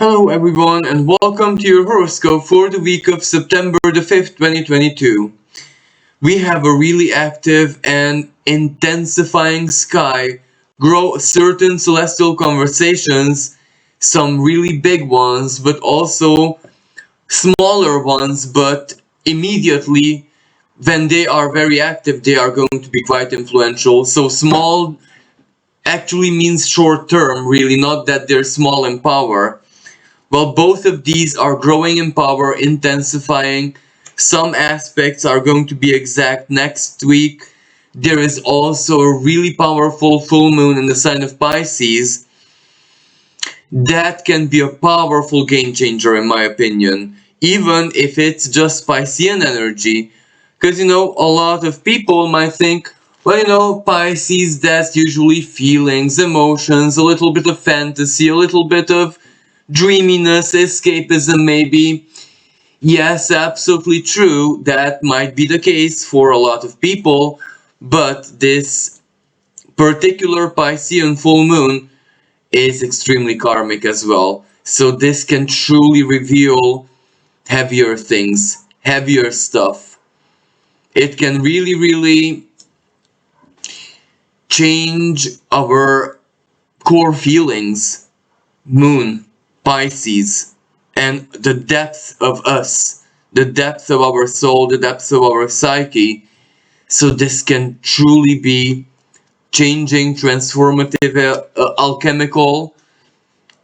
Hello everyone and welcome to your horoscope for the week of September the 5th, 2022. We have a really active and intensifying sky, grow certain celestial conversations, some really big ones, but also smaller ones, but immediately when they are very active, they are going to be quite influential. So small actually means short term, really, not that they're small in power. Well, both of these are growing in power, intensifying. Some aspects are going to be exact next week. There is also a really powerful full moon in the sign of Pisces. That can be a powerful game changer, in my opinion, even if it's just Piscean energy. Because, a lot of people might think, well, Pisces, that's usually feelings, emotions, a little bit of fantasy, a little bit of dreaminess, escapism, maybe. Yes, absolutely true. That might be the case for a lot of people, but this particular Piscean full moon is extremely karmic as well. So this can truly reveal heavier things, heavier stuff. It can really, really change our core feelings. Moon, Pisces, and the depth of us, the depth of our soul, the depth of our psyche. So this can truly be changing, transformative, alchemical,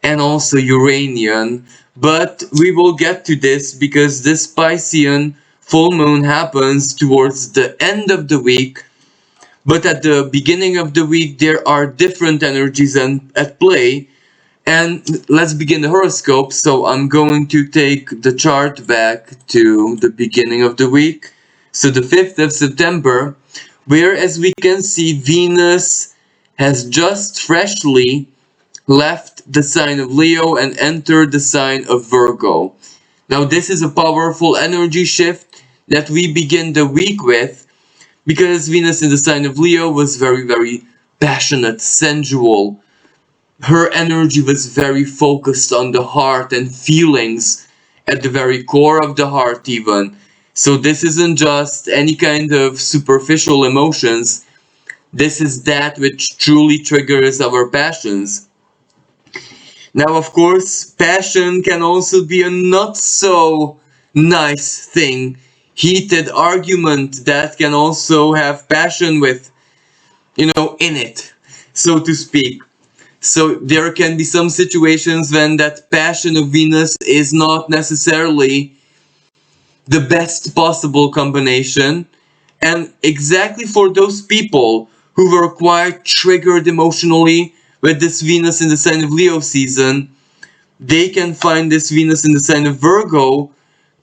and also Uranian. But we will get to this because this Piscean full moon happens towards the end of the week. But at the beginning of the week, there are different energies at play. And let's begin the horoscope. So I'm going to take the chart back to the beginning of the week. So the 5th of September, where as we can see, Venus has just freshly left the sign of Leo and entered the sign of Virgo. Now this is a powerful energy shift that we begin the week with because Venus in the sign of Leo was very, very passionate, sensual. Her energy was very focused on the heart and feelings at the very core of the heart even. So this isn't just any kind of superficial emotions. This is that which truly triggers our passions. Now, of course, passion can also be a not so nice thing. Heated argument that can also have passion with, in it, so to speak. So there can be some situations when that passion of Venus is not necessarily the best possible combination. And exactly for those people who were quite triggered emotionally with this Venus in the sign of Leo season, they can find this Venus in the sign of Virgo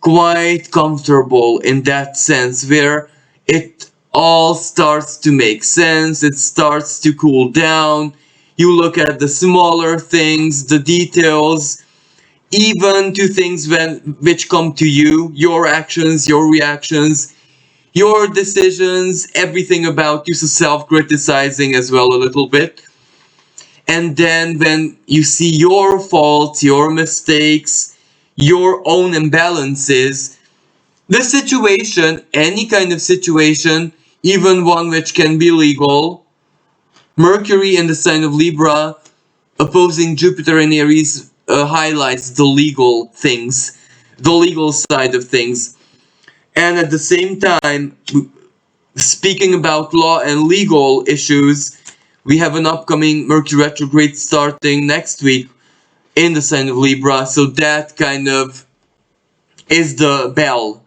quite comfortable in that sense, where it all starts to make sense, it starts to cool down. You look at the smaller things, the details, even to things which come to you, your actions, your reactions, your decisions, everything about you, so self-criticizing as well a little bit. And then when you see your faults, your mistakes, your own imbalances, the situation, any kind of situation, even one which can be legal, Mercury in the sign of Libra, opposing Jupiter in Aries, highlights the legal things, the legal side of things. And at the same time, speaking about law and legal issues, we have an upcoming Mercury retrograde starting next week in the sign of Libra. So that kind of is the bell.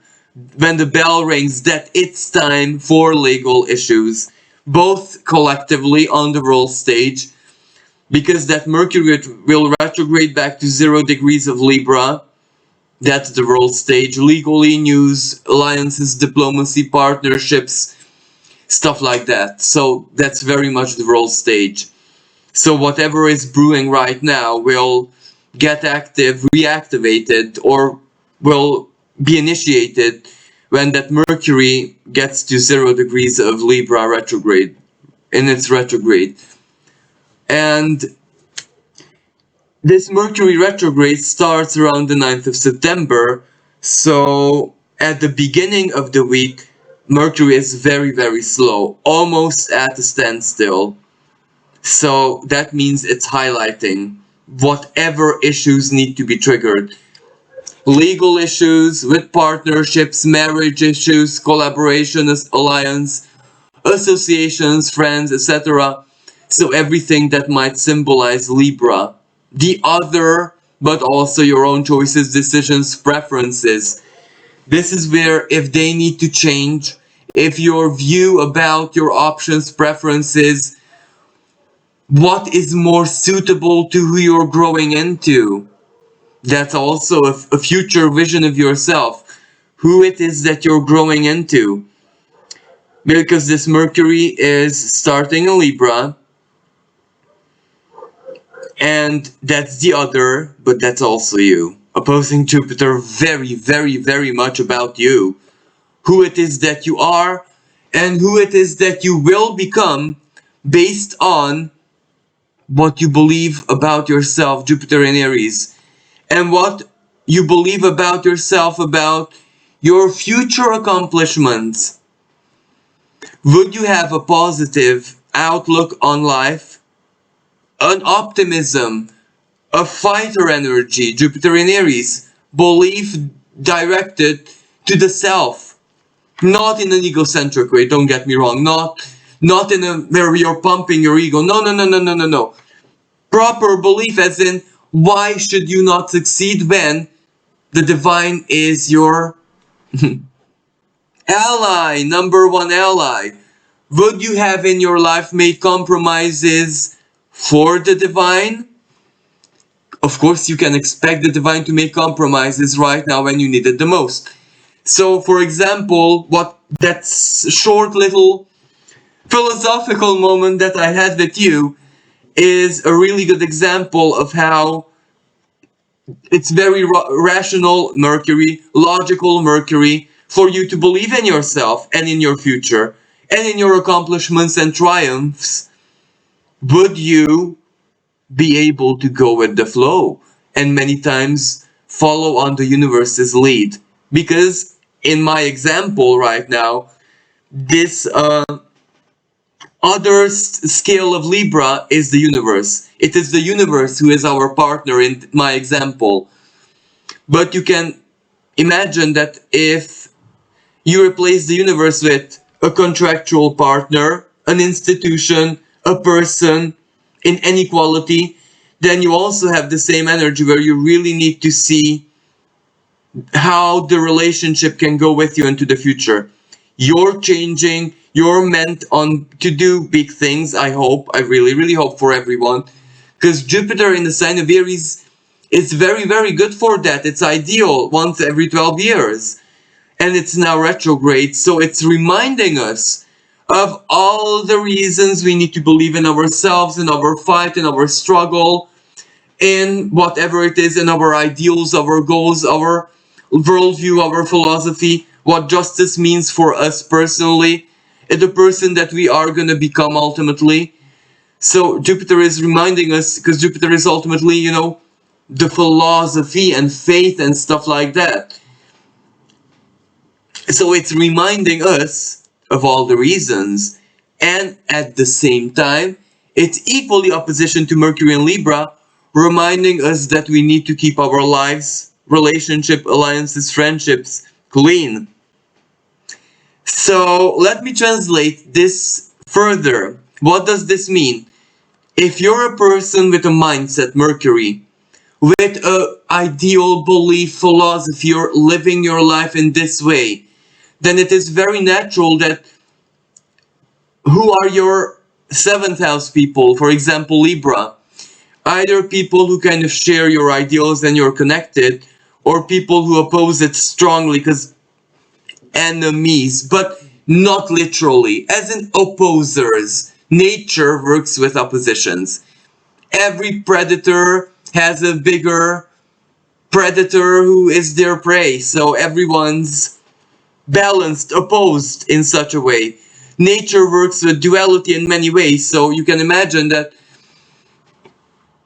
When the bell rings that it's time for legal issues, both collectively on the world stage, because that Mercury will retrograde back to 0 degrees of Libra. That's the world stage. Legally, news, alliances, diplomacy, partnerships, stuff like that. So that's very much the world stage. So whatever is brewing right now will get active, reactivated, or will be initiated when that Mercury gets to 0 degrees of Libra retrograde, in its retrograde. And This Mercury retrograde starts around the 9th of September, so at the beginning of the week, Mercury is very, very slow, almost at a standstill. So that means it's highlighting whatever issues need to be triggered. Legal issues with partnerships, marriage issues, collaboration, alliance, associations, friends, etc. So everything that might symbolize Libra. The other, but also your own choices, decisions, preferences. This is where if they need to change, if your view about your options, preferences, what is more suitable to who you're growing into. That's also a future vision of yourself, who it is that you're growing into. Because this Mercury is starting in Libra, and that's the other, but that's also you. Opposing Jupiter very, very, very much about you. Who it is that you are, and who it is that you will become based on what you believe about yourself, Jupiter in Aries, and what you believe about yourself, about your future accomplishments. Would you have a positive outlook on life, an optimism, a fighter energy, Jupiter in Aries, belief directed to the self, not in an egocentric way, don't get me wrong, not in a where you're pumping your ego, no. Proper belief as in, why should you not succeed when the divine is your ally, number one ally? Would you have in your life made compromises for the divine? Of course, you can expect the divine to make compromises right now when you need it the most. So, for example, what that short little philosophical moment that I had with you is a really good example of how it's very rational Mercury, logical Mercury, for you to believe in yourself and in your future and in your accomplishments and triumphs. Would you be able to go with the flow and many times follow on the universe's lead? Because in my example right now, this other scale of Libra is the universe. It is the universe who is our partner in my example. But you can imagine that if you replace the universe with a contractual partner, an institution, a person in inequality, then you also have the same energy where you really need to see how the relationship can go with you into the future. You're changing, you're meant on to do big things, I hope. I really, really hope for everyone. Because Jupiter in the sign of Aries is very, very good for that. It's ideal once every 12 years. And it's now retrograde, so it's reminding us of all the reasons we need to believe in ourselves, in our fight, in our struggle, in whatever it is, in our ideals, our goals, our worldview, our philosophy, what justice means for us personally, and the person that we are going to become ultimately. So Jupiter is reminding us, because Jupiter is ultimately, the philosophy and faith and stuff like that. So it's reminding us of all the reasons, and at the same time, it's equally opposition to Mercury and Libra, reminding us that we need to keep our lives, relationship, alliances, friendships clean. So let me translate this further. What does this mean? If you're a person with a mindset, Mercury, with an ideal belief, philosophy, you're living your life in this way, then it is very natural that who are your seventh house people, for example, Libra, either people who kind of share your ideals and you're connected, or people who oppose it strongly, because enemies, but not literally, as in opposers. Nature works with oppositions. Every predator has a bigger predator who is their prey, so everyone's balanced, opposed in such a way. Nature works with duality in many ways, so you can imagine that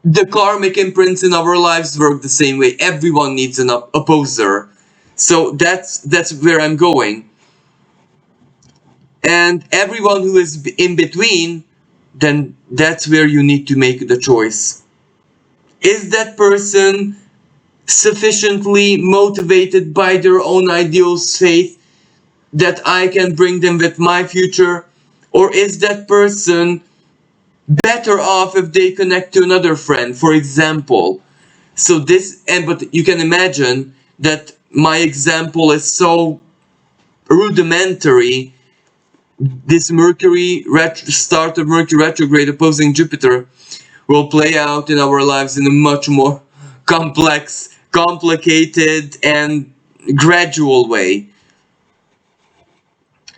The karmic imprints in our lives work the same way. Everyone needs an opposer. So that's where I'm going. And everyone who is in between, then that's where you need to make the choice. Is that person sufficiently motivated by their own ideals, faith, that I can bring them with my future? Or is that person better off if they connect to another friend, for example? So but you can imagine that my example is so rudimentary. This start of Mercury retrograde opposing Jupiter will play out in our lives in a much more complex, complicated, and gradual way.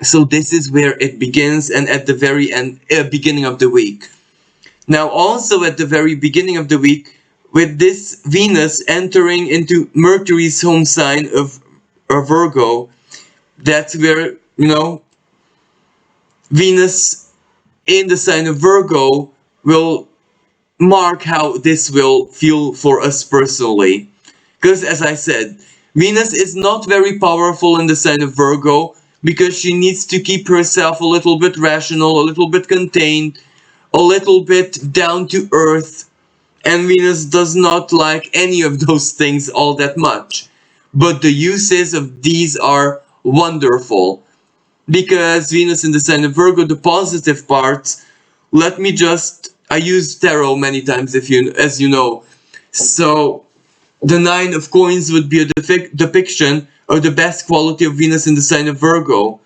So this is where it begins, and at the very end, beginning of the week. Now, also at the very beginning of the week, with this Venus entering into Mercury's home sign of Virgo, that's where, Venus in the sign of Virgo will mark how this will feel for us personally. Because as I said, Venus is not very powerful in the sign of Virgo because she needs to keep herself a little bit rational, a little bit contained, a little bit down to earth. And Venus does not like any of those things all that much. But the uses of these are wonderful. Because Venus in the sign of Virgo, the positive parts, I use tarot many times as you know. So the Nine of Coins would be a depiction of the best quality of Venus in the sign of Virgo,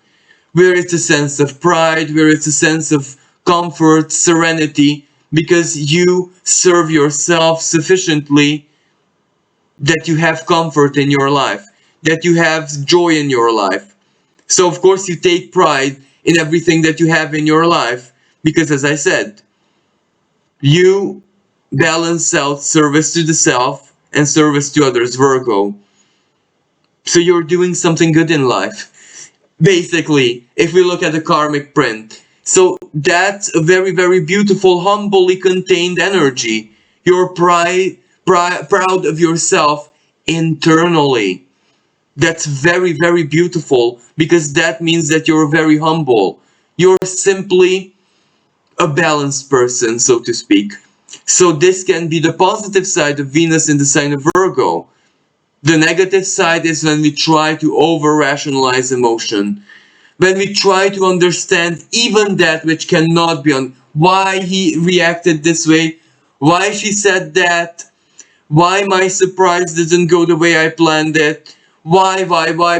where it's a sense of pride, where it's a sense of comfort, serenity, because you serve yourself sufficiently that you have comfort in your life, that you have joy in your life. So of course you take pride in everything that you have in your life, because as I said, you balance out service to the self and service to others, Virgo. So you're doing something good in life, basically, if we look at the karmic print. So that's a very, very beautiful, humbly contained energy. You're proud of yourself internally. That's very, very beautiful, because that means that you're very humble. You're simply a balanced person, so to speak. So this can be the positive side of Venus in the sign of Virgo. The negative side is when we try to over-rationalize emotion. When we try to understand even that which cannot be why he reacted this way, why she said that, why my surprise didn't go the way I planned it, why,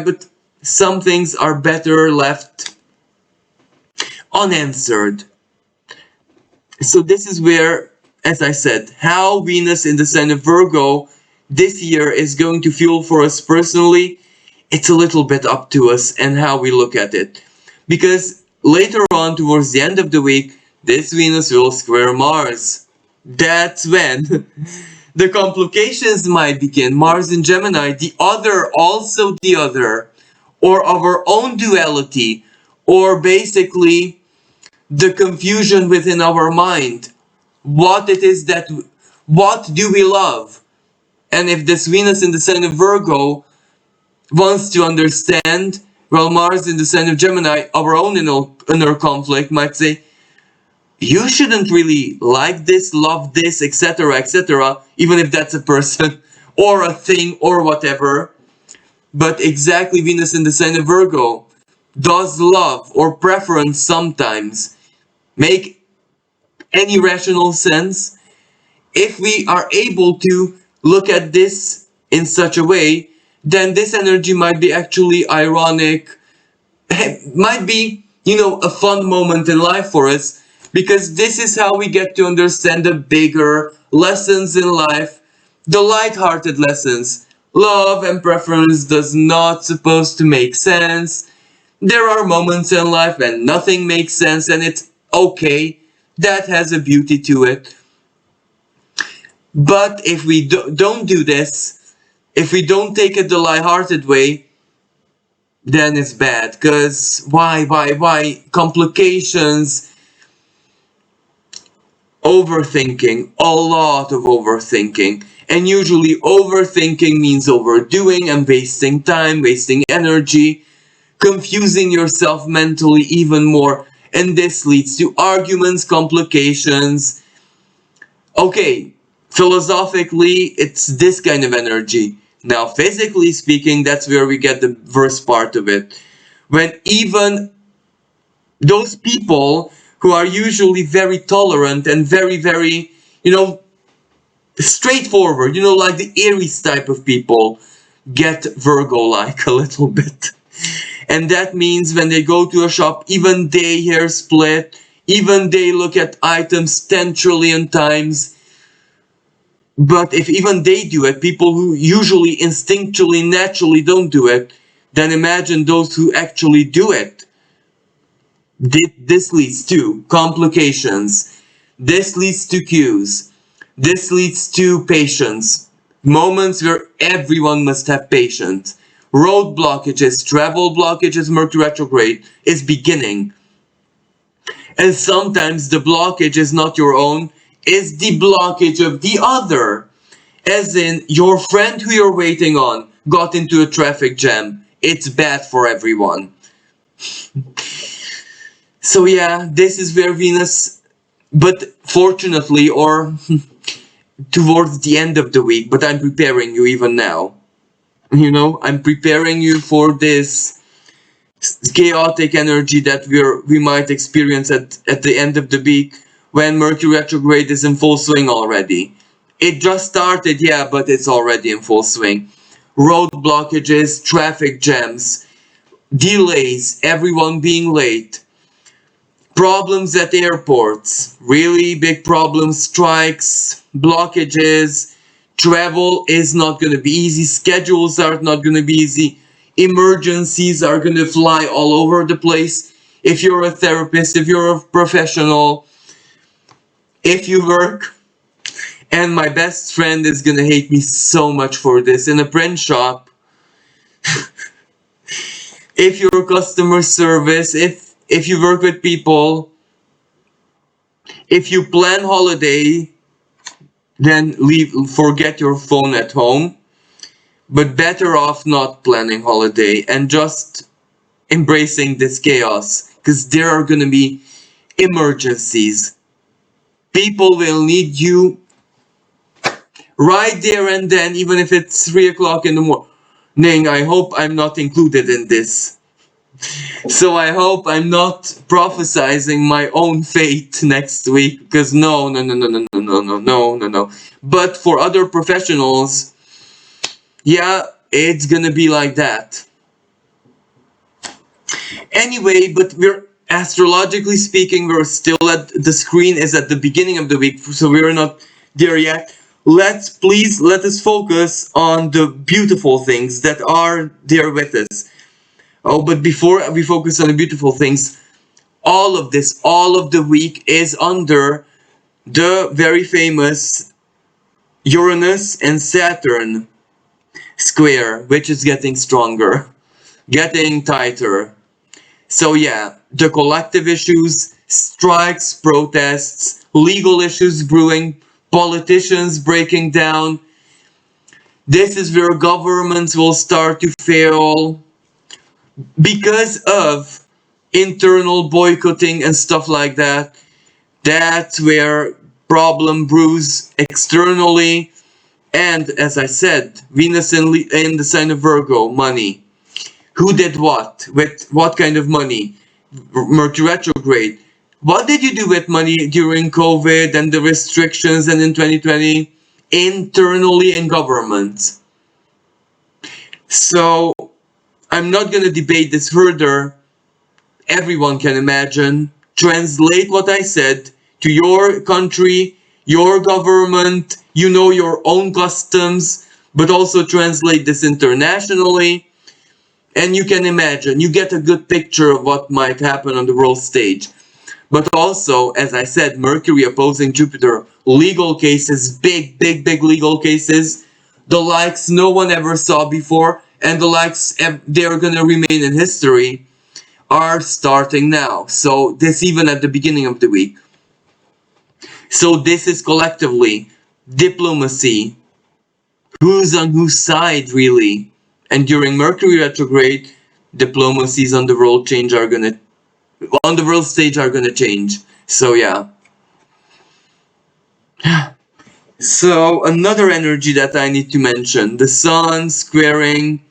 but some things are better left unanswered. So this is where, as I said, how Venus in the sign of Virgo this year is going to feel for us personally, it's a little bit up to us and how we look at it. Because later on, towards the end of the week, this Venus will square Mars. That's when the complications might begin. Mars in Gemini, the other, or our own duality, or basically the confusion within our mind. What do we love? And if this Venus in the sign of Virgo wants to understand, well, Mars in the sign of Gemini, our own inner conflict might say, you shouldn't really like this, love this, etc., even if that's a person or a thing or whatever. But exactly Venus in the sign of Virgo does love or preference sometimes make any rational sense if we are able to look at this in such a way. Then this energy might be actually ironic, might be, a fun moment in life for us, because this is how we get to understand the bigger lessons in life, the light-hearted lessons. Love and preference does not supposed to make sense. There are moments in life when nothing makes sense, and it's okay. That has a beauty to it. But if we don't do this, if we don't take it the light-hearted way, then it's bad. Because why? Complications. Overthinking, a lot of overthinking. And usually overthinking means overdoing and wasting time, wasting energy, confusing yourself mentally even more. And this leads to arguments, complications. Okay, philosophically, it's this kind of energy. Now, physically speaking, that's where we get the worst part of it. When even those people who are usually very tolerant and very, very, you know, straightforward, like the Aries type of people, get Virgo-like a little bit. And that means when they go to a shop, even they hair split, even they look at items 10 trillion times. But if even they do it, people who usually instinctually, naturally don't do it, then imagine those who actually do it. This leads to complications. This leads to queues. This leads to patience. Moments where everyone must have patience. Road blockages, travel blockages, Mercury retrograde is beginning. And sometimes the blockage is not your own, it's the blockage of the other. As in, your friend who you're waiting on got into a traffic jam. It's bad for everyone. So yeah, this is where Venus, but fortunately, or towards the end of the week, but I'm preparing you even now. I'm preparing you for this chaotic energy that we might experience at the end of the week when Mercury retrograde is in full swing already. It just started, yeah, but it's already in full swing. Road blockages, traffic jams, delays, everyone being late, problems at airports, really big problems, strikes, blockages, travel is not going to be easy, schedules are not going to be easy, emergencies are going to fly all over the place. If you're a therapist, if you're a professional, if you work, and my best friend is going to hate me so much for this, in a print shop, if you're customer service, if you work with people, if you plan holiday, then forget your phone at home. But better off not planning holiday and just embracing this chaos, because there are going to be emergencies. People will need you right there and then, even if it's 3 o'clock in the morning. I hope I'm not included in this. So I hope I'm not prophesizing my own fate next week, because no. But for other professionals, yeah, it's gonna be like that. Anyway, but we're astrologically speaking, we're still at the screen is at the beginning of the week, so we're not there yet. Let us focus on the beautiful things that are there with us. Oh, but before we focus on the beautiful things, all of the week is under the very famous Uranus and Saturn square, which is getting stronger, getting tighter. So yeah, the collective issues, strikes, protests, legal issues brewing, politicians breaking down. This is where governments will start to fail because of internal boycotting and stuff like that. That's where problem brews externally. And as I said, Venus in the sign of Virgo, money. Who did what? With what kind of money? Mercury retrograde. What did you do with money during COVID and the restrictions and in 2020? Internally in government. So I'm not going to debate this further. Everyone can imagine. Translate what I said to your country, your government, your own customs, but also translate this internationally. And you can imagine, you get a good picture of what might happen on the world stage. But also, as I said, Mercury opposing Jupiter, legal cases, big legal cases, the likes no one ever saw before, and the likes they're going to remain in history, are starting now. So this even at the beginning of the week. So this is collectively diplomacy. Who's on whose side, really? And during Mercury retrograde, diplomacies on the world stage are gonna change. So yeah. So another energy that I need to mention, the Sun squaring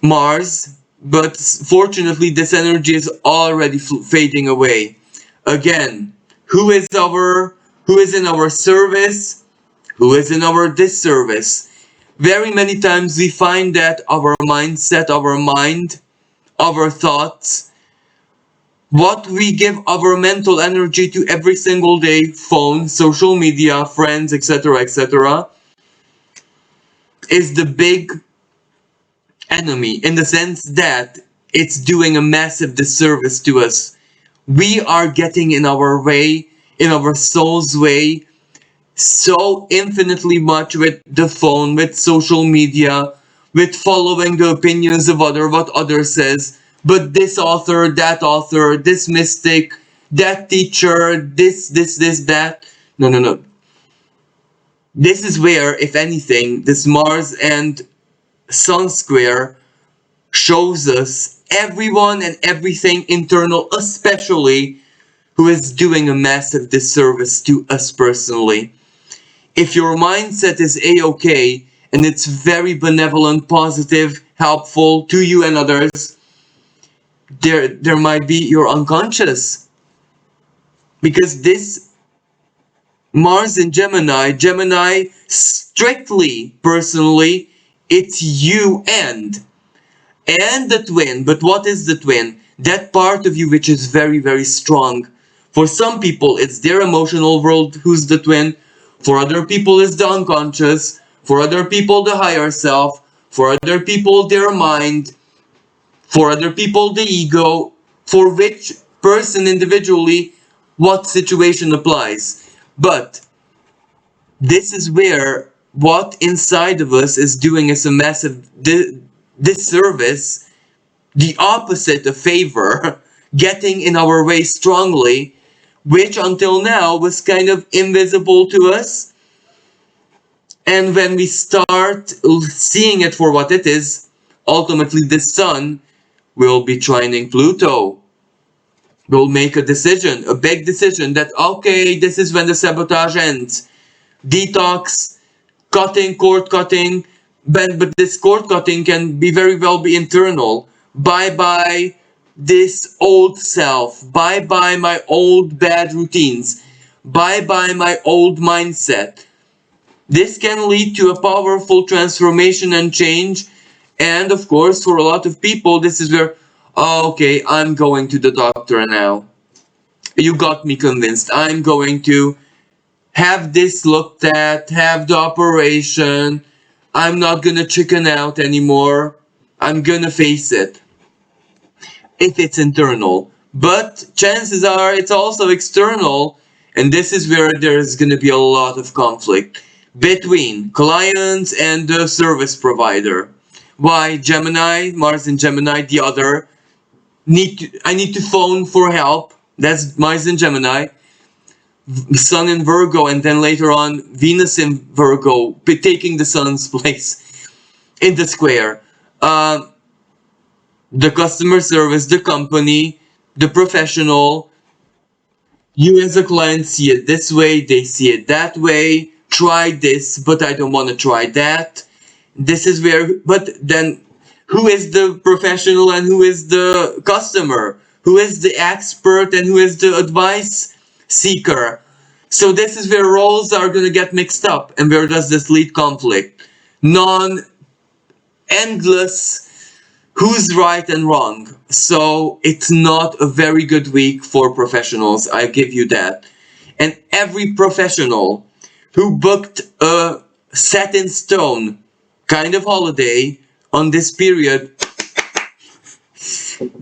Mars, but fortunately this energy is already fading away. Again, who is in our service, who is in our disservice. Very many times we find that our mindset, our mind, our thoughts, what we give our mental energy to every single day, phone, social media, friends, etc., is the big enemy, in the sense that it's doing a massive disservice to us. We are getting in our way, in our soul's way, so infinitely much with the phone, with social media, with following the opinions of what other says. But this author, this mystic, that teacher, this, that. No, no, no. This is where, if anything, this Mars and Sun square shows us everyone and everything internal, especially who is doing a massive disservice to us personally. If your mindset is a-okay and it's very benevolent, positive, helpful to you and others, there might be your unconscious. Because this Mars in Gemini strictly, personally, it's you and the twin. But what is the twin? That part of you which is very, very strong. For some people, it's their emotional world who's the twin. For other people, it's the unconscious. For other people, the higher self. For other people, their mind. For other people, the ego. For which person individually, what situation applies. But this is where what inside of us is doing us a massive disservice, the opposite of favor, getting in our way strongly, which until now was kind of invisible to us. And when we start seeing it for what it is, ultimately the Sun will be trining Pluto. Will make a decision, a big decision that, okay, this is when the sabotage ends. Detox, cutting, cord cutting, but this cord cutting can be very well be internal. Bye-bye this old self. Bye-bye my old bad routines. Bye-bye my old mindset. This can lead to a powerful transformation and change. And of course, for a lot of people, this is where, oh, okay, I'm going to the doctor now. You got me convinced. I'm going to have this looked at, have the operation. I'm not gonna chicken out anymore. I'm gonna face it. If it's internal. But chances are it's also external, and this is where there's gonna be a lot of conflict between clients and the service provider. Why Gemini, Mars in Gemini, the other, I need to phone for help. That's Mars in Gemini. Sun in Virgo, and then later on Venus in Virgo, taking the Sun's place in the square. The customer service, the company, the professional, you as a client see it this way, they see it that way. Try this, but I don't want to try that. This is where, but then who is the professional and who is the customer? Who is the expert and who is the advice seeker? So this is where roles are going to get mixed up, and where does this lead conflict? Non-endless who's right and wrong. So it's not a very good week for professionals, I give you that. And every professional who booked a set in stone kind of holiday on this period,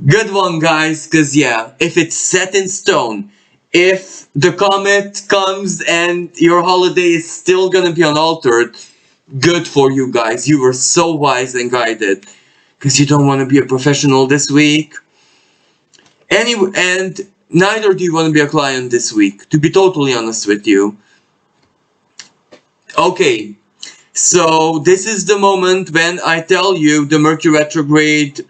good one, guys, because yeah, if it's set in stone, if the comet comes and your holiday is still gonna be unaltered, good for you guys. You were so wise and guided, because you don't want to be a professional this week. Anyway, and neither do you want to be a client this week, to be totally honest with you. Okay, so this is the moment when I tell you the Mercury retrograde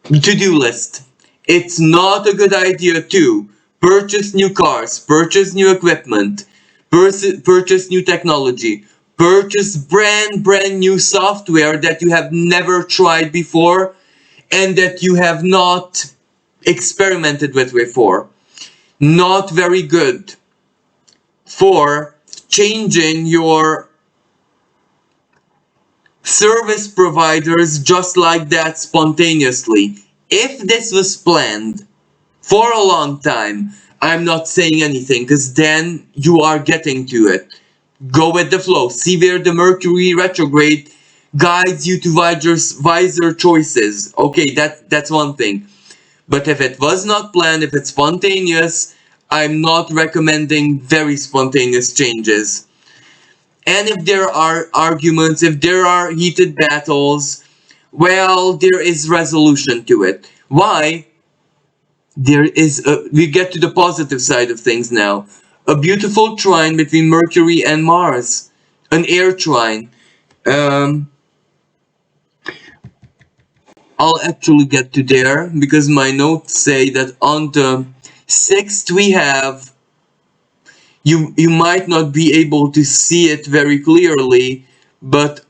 to-do list. It's not a good idea to purchase new cars, purchase new equipment, purchase new technology, purchase brand new software that you have never tried before and that you have not experimented with before. Not very good for changing your service providers just like that spontaneously. If this was planned for a long time, I'm not saying anything because then you are getting to it. Go with the flow. See where the Mercury retrograde guides you to wiser choices. Okay, that's one thing. But if it was not planned, if it's spontaneous, I'm not recommending very spontaneous changes. And if there are arguments, if there are heated battles, well, there is resolution to it. Why? We get to the positive side of things now. A beautiful trine between Mercury and Mars. An air trine. I'll actually get to there because my notes say that on the 6th we have, you might not be able to see it very clearly, but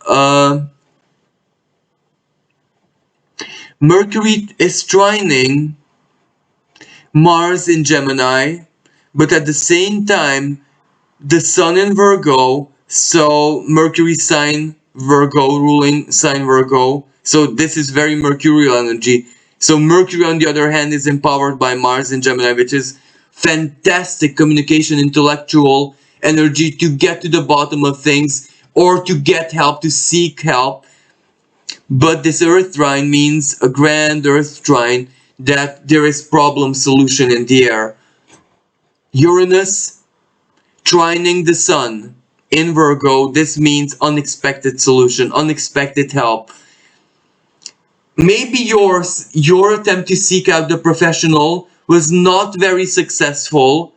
Mercury is trining Mars in Gemini, but at the same time the Sun in Virgo, so Mercury sign Virgo, ruling sign Virgo, so this is very mercurial energy. So Mercury on the other hand is empowered by Mars in Gemini, which is fantastic communication, intellectual energy to get to the bottom of things or to get help, to seek help. But this Earth trine means a grand Earth trine that there is problem solution in the air. Uranus trining the Sun in Virgo, this means unexpected solution, unexpected help. Maybe your attempt to seek out the professional was not very successful.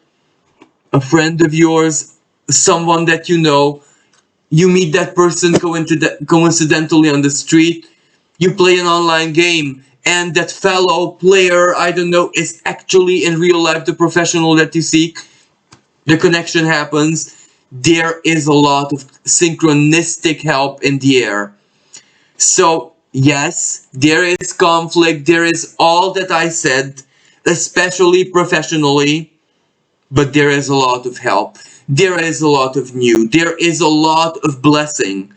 A friend of yours, someone that you know, you meet that person coincidentally on the street, you play an online game, and that fellow player, I don't know, is actually in real life the professional that you seek. The connection happens. There is a lot of synchronistic help in the air. So yes, there is conflict, there is all that I said, especially professionally, but there is a lot of help. There is a lot of new. There is a lot of blessing.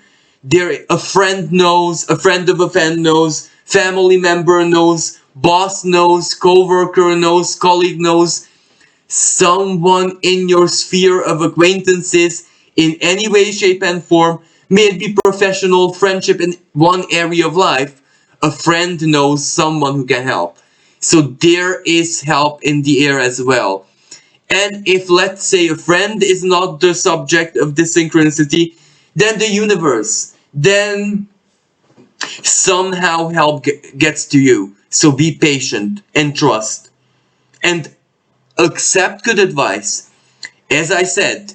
A friend knows, a friend of a friend knows, family member knows, boss knows, co-worker knows, colleague knows, someone in your sphere of acquaintances in any way, shape, and form, may it be professional, friendship in one area of life, a friend knows someone who can help. So there is help in the air as well. And if, let's say, a friend is not the subject of this synchronicity, then the universe, then somehow help gets to you. So be patient and trust. And accept good advice. As I said,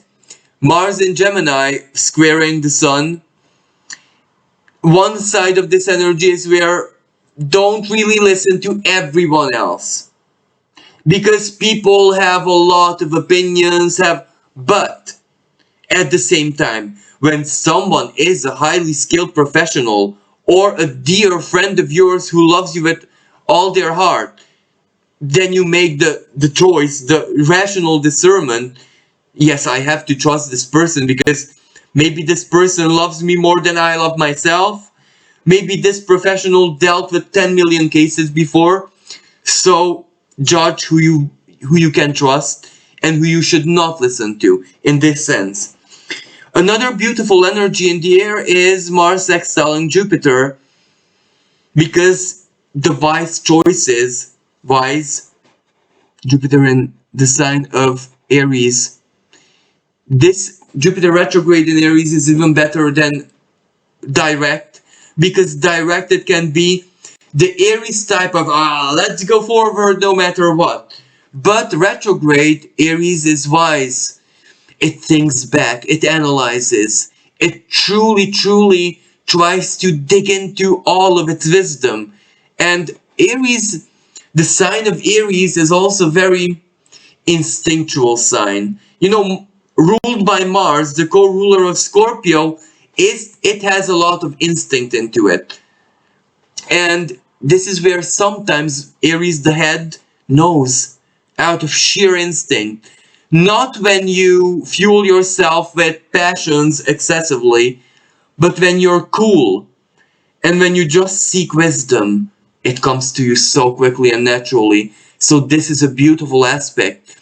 Mars in Gemini squaring the Sun. One side of this energy is where don't really listen to everyone else. Because people have a lot of opinions, but at the same time, when someone is a highly skilled professional or a dear friend of yours who loves you with all their heart, then you make the choice, the rational discernment. Yes, I have to trust this person because maybe this person loves me more than I love myself. Maybe this professional dealt with 10 million cases before. So judge who you can trust and who you should not listen to in this sense. Another beautiful energy in the air is Mars excelling Jupiter, because the wise choices, Jupiter in the sign of Aries. This Jupiter retrograde in Aries is even better than direct, because direct it can be The Aries type of, let's go forward no matter what. But retrograde Aries is wise. It thinks back, it analyzes, it truly tries to dig into all of its wisdom. And Aries, the sign of Aries is also very instinctual sign. You know, ruled by Mars, the co-ruler of Scorpio, it has a lot of instinct into it. And this is where sometimes Aries the head knows out of sheer instinct. Not when you fuel yourself with passions excessively, but when you're cool and when you just seek wisdom, it comes to you so quickly and naturally. So this is a beautiful aspect.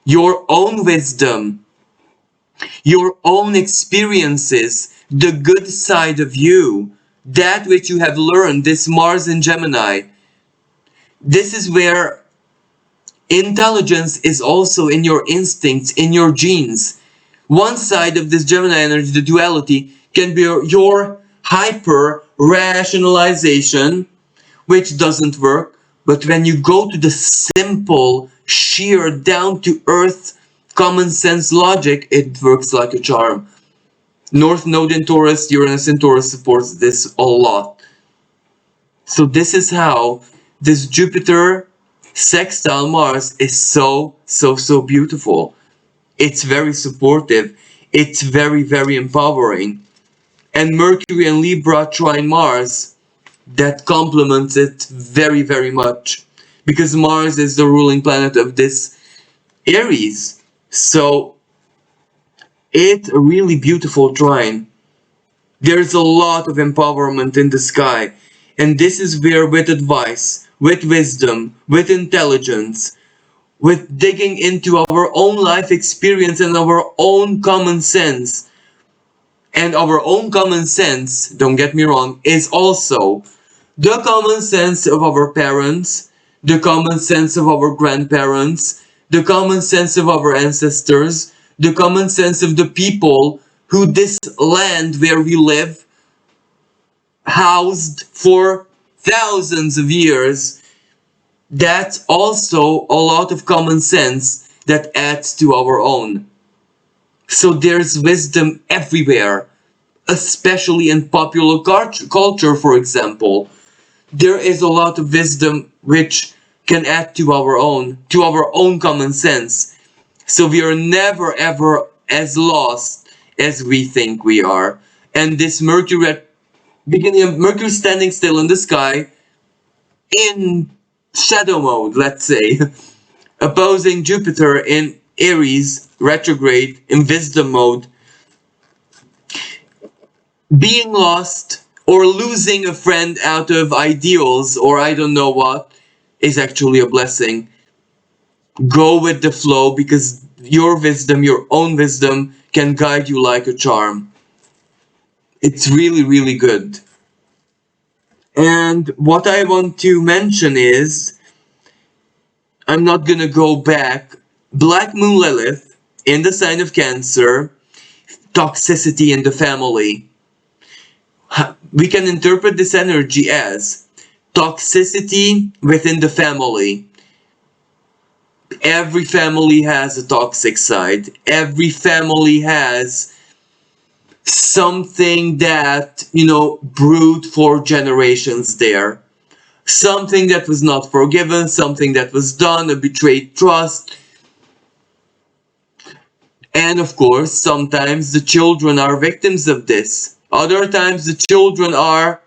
Your own wisdom, your own experiences, the good side of you, that which you have learned, this Mars in Gemini. This is where intelligence is also in your instincts, in your genes. One side of this Gemini energy, the duality, can be your hyper rationalization, which doesn't work. But when you go to the simple, sheer, down to earth, common sense logic, it works like a charm. North Node in Taurus, Uranus in Taurus supports this a lot. So this is how this Jupiter sextile Mars is so beautiful. It's very supportive. It's very empowering. And Mercury and Libra trine Mars, that complements it very much. Because Mars is the ruling planet of this Aries. So it's a really beautiful trine. There's a lot of empowerment in the sky. And this is where, with advice, with wisdom, with intelligence, with digging into our own life experience and our own common sense. And our own common sense, don't get me wrong, is also the common sense of our parents, the common sense of our grandparents, the common sense of our ancestors, the common sense of the people who this land where we live housed for thousands of years. That's also a lot of common sense that adds to our own. So there's wisdom everywhere, especially in popular culture, for example. There is a lot of wisdom which can add to our own common sense. So we are never ever as lost as we think we are. And this Mercury at beginning of Mercury standing still in the sky in shadow mode, let's say, opposing Jupiter in Aries retrograde in wisdom mode, being lost or losing a friend out of ideals or I don't know what is actually a blessing. Go with the flow because your wisdom, your own wisdom, can guide you like a charm. It's really good. And what I want to mention is, I'm not gonna go back. Black Moon Lilith in the sign of Cancer, toxicity in the family. We can interpret this energy as toxicity within the family. Every family has a toxic side. Every family has something that, brewed for generations there. Something that was not forgiven, something that was done, a betrayed trust. And of course, sometimes the children are victims of this. Other times the children are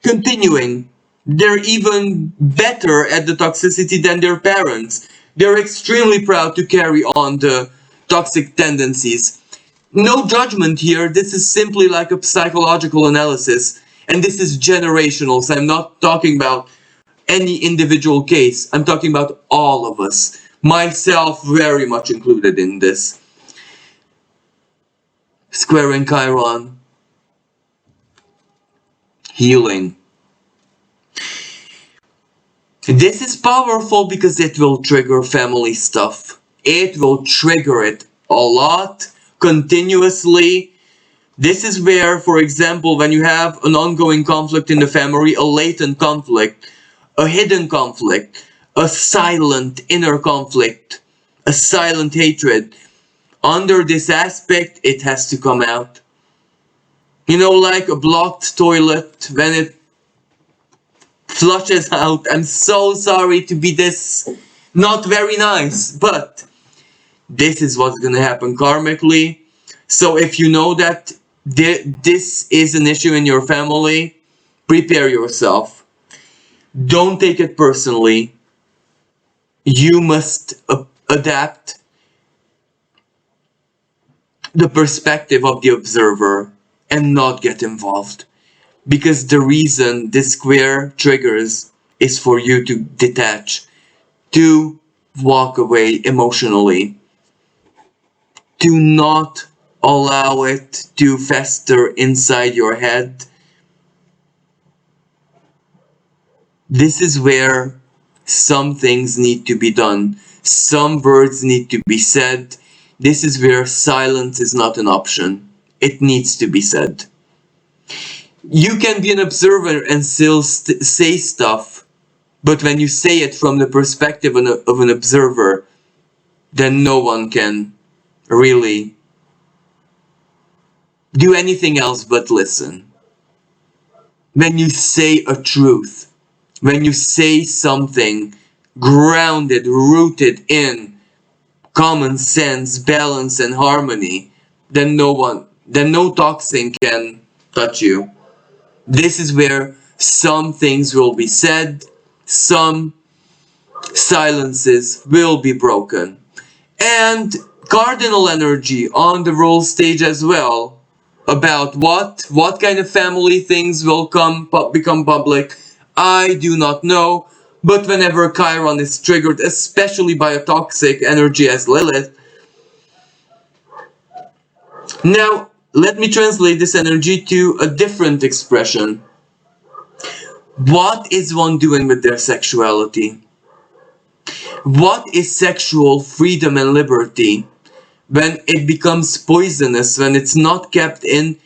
continuing. They're even better at the toxicity than their parents. They're extremely proud to carry on the toxic tendencies. No judgment here. This is simply like a psychological analysis. And this is generational. So I'm not talking about any individual case. I'm talking about all of us. Myself very much included in this. Square in Chiron. Healing. This is powerful because it will trigger family stuff. It will trigger it a lot, continuously, This is where, for example, when you have an ongoing conflict in the family, a latent conflict, a hidden conflict, a silent inner conflict, a silent hatred, under this aspect, it has to come out. You know, like a blocked toilet, when it flushes out. I'm so sorry to be this not very nice, but this is what's gonna happen karmically. So if you know that this is an issue in your family, prepare yourself. Don't take it personally. You must adapt the perspective of the observer and not get involved. Because the reason this square triggers is for you to detach, to walk away emotionally, to not allow it to fester inside your head. This is where some things need to be done. Some words need to be said. This is where silence is not an option. It needs to be said. You can be an observer and still say stuff, but when you say it from the perspective of an observer, then no one can really do anything else but listen. When you say a truth, when you say something grounded, rooted in common sense, balance, and harmony, then no toxin can touch you. This is where some things will be said, some silences will be broken. And cardinal energy on the role stage as well, about what kind of family things will become public, I do not know. But whenever Chiron is triggered, especially by a toxic energy as Lilith, now let me translate this energy to a different expression. What is one doing with their sexuality? What is sexual freedom and liberty when it becomes poisonous, when it's not kept in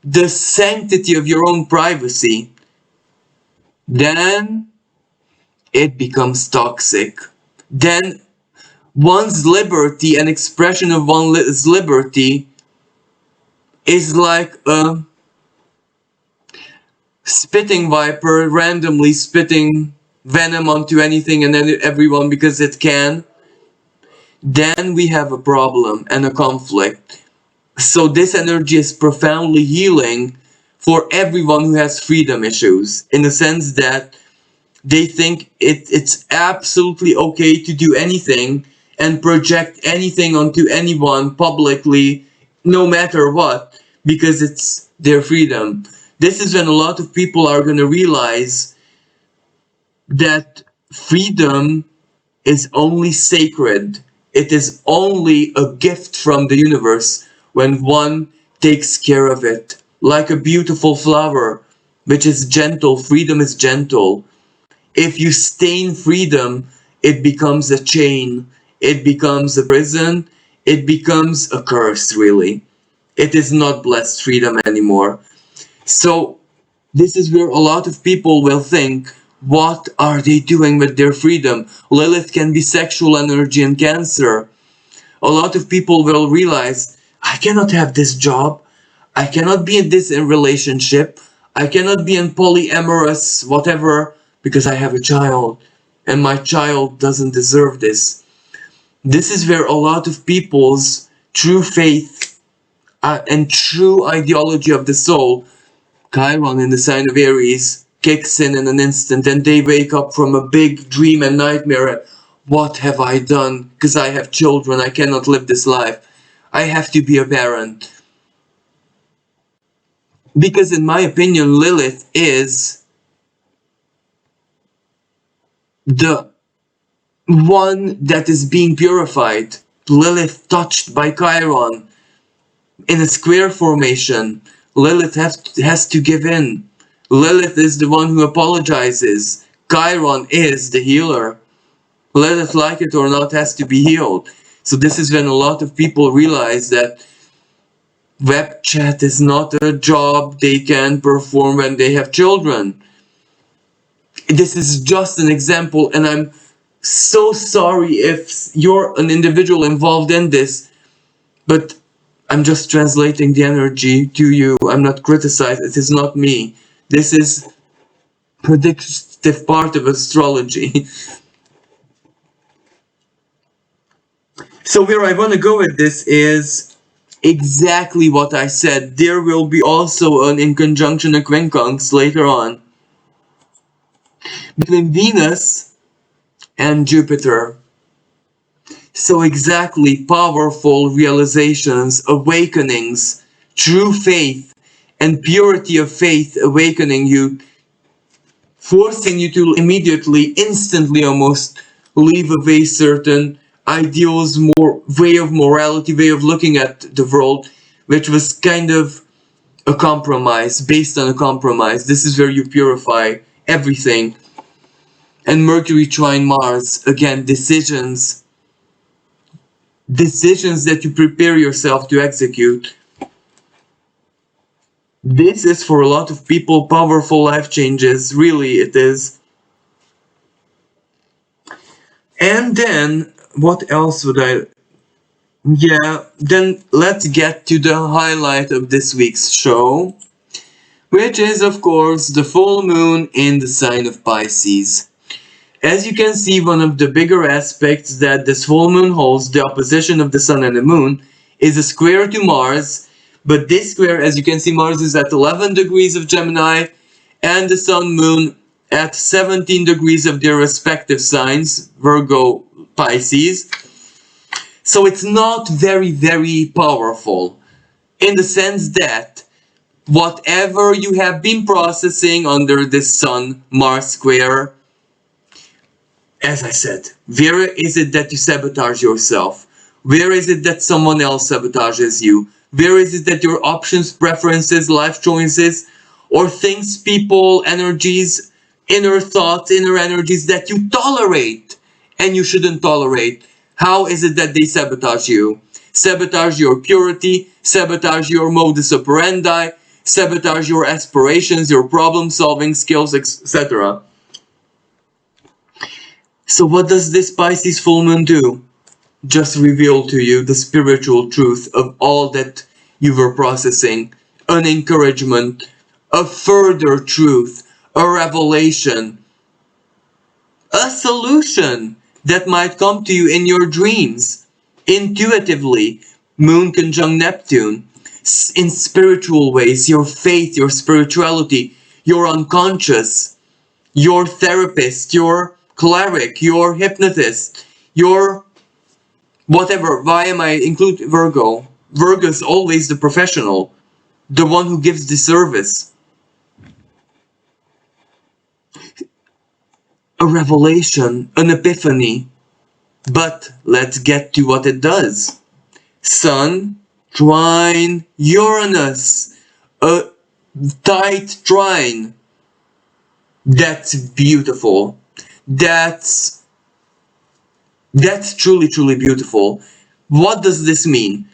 the sanctity of your own privacy? Then it becomes toxic. Then one's liberty and expression of one's liberty is like a spitting viper randomly spitting venom onto anything and everyone because it can. Then we have a problem and a conflict. So this energy is profoundly healing for everyone who has freedom issues, in the sense that they think it's absolutely okay to do anything and project anything onto anyone publicly, no matter what, because it's their freedom. This is when a lot of people are going to realize that freedom is only sacred. It is only a gift from the universe when one takes care of it. Like a beautiful flower, which is gentle. Freedom is gentle. If you stain freedom, it becomes a chain. It becomes a prison. It becomes a curse, really. It is not blessed freedom anymore. So this is where a lot of people will think, what are they doing with their freedom? Lilith can be sexual energy and Cancer. A lot of people will realize, I cannot have this job. I cannot be in this relationship. I cannot be in polyamorous whatever because I have a child. And my child doesn't deserve this. This is where a lot of people's true faith and true ideology of the soul, Chiron in the sign of Aries, kicks in an instant, and they wake up from a big dream and nightmare. What have I done? Because I have children, I cannot live this life. I have to be a parent. Because in my opinion, Lilith is the one that is being purified. Lilith touched by Chiron in a square formation. Lilith has to give in. Lilith is the one who apologizes. Chiron is the healer. Lilith, like it or not, has to be healed. So this is when a lot of people realize that Web chat is not a job they can perform when they have children. This is just an example, and I'm so sorry if you're an individual involved in this, but I'm just translating the energy to you. I'm not criticizing. It is not me. This is predictive part of astrology. So where I want to go with this is exactly what I said. There will be also an in conjunction a quincunx later on between Venus and Jupiter. So exactly, powerful realizations, awakenings, true faith and purity of faith awakening you, forcing you to immediately, instantly almost, leave away certain ideals, more way of morality, way of looking at the world, which was kind of a compromise, based on a compromise. This is where you purify everything. And Mercury trine Mars, again, decisions that you prepare yourself to execute. This is for a lot of people powerful life changes, really it is. And then, what else would I... Yeah, then let's get to the highlight of this week's show, which is, of course, the full moon in the sign of Pisces. As you can see, one of the bigger aspects that this full moon holds, the opposition of the sun and the moon, is a square to Mars. But this square, as you can see, Mars is at 11 degrees of Gemini, and the sun moon at 17 degrees of their respective signs, Virgo, Pisces. So it's not very, very powerful, in the sense that whatever you have been processing under this Sun-Mars square, as I said, where is it that you sabotage yourself? Where is it that someone else sabotages you? Where is it that your options, preferences, life choices, or things, people, energies, inner thoughts, inner energies that you tolerate and you shouldn't tolerate, how is it that they sabotage you? Sabotage your purity, sabotage your modus operandi, sabotage your aspirations, your problem-solving skills, etc. So what does this Pisces full moon do? Just reveal to you the spiritual truth of all that you were processing, an encouragement, a further truth, a revelation, a solution that might come to you in your dreams, intuitively, moon conjunct Neptune, in spiritual ways, your faith, your spirituality, your unconscious, your therapist, your cleric, your hypnotist, your whatever. Why am I include Virgo? Virgo is always the professional, the one who gives the service. A revelation, an epiphany. But let's get to what it does. Sun trine Uranus, a tight trine. That's beautiful. That's truly, truly beautiful. What does this mean?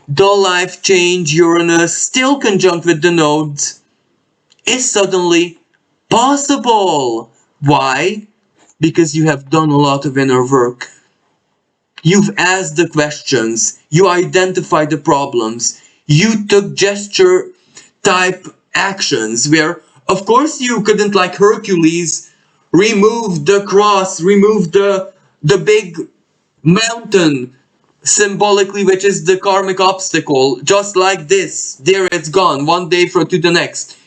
The life change Uranus, still conjunct with the nodes, is suddenly possible. Why? Because you have done a lot of inner work. You've asked the questions, you identified the problems, you took gesture type actions where, of course, you couldn't, like Hercules, remove the cross, remove the big mountain, symbolically, which is the karmic obstacle, just like this. There it's gone, one day to the next.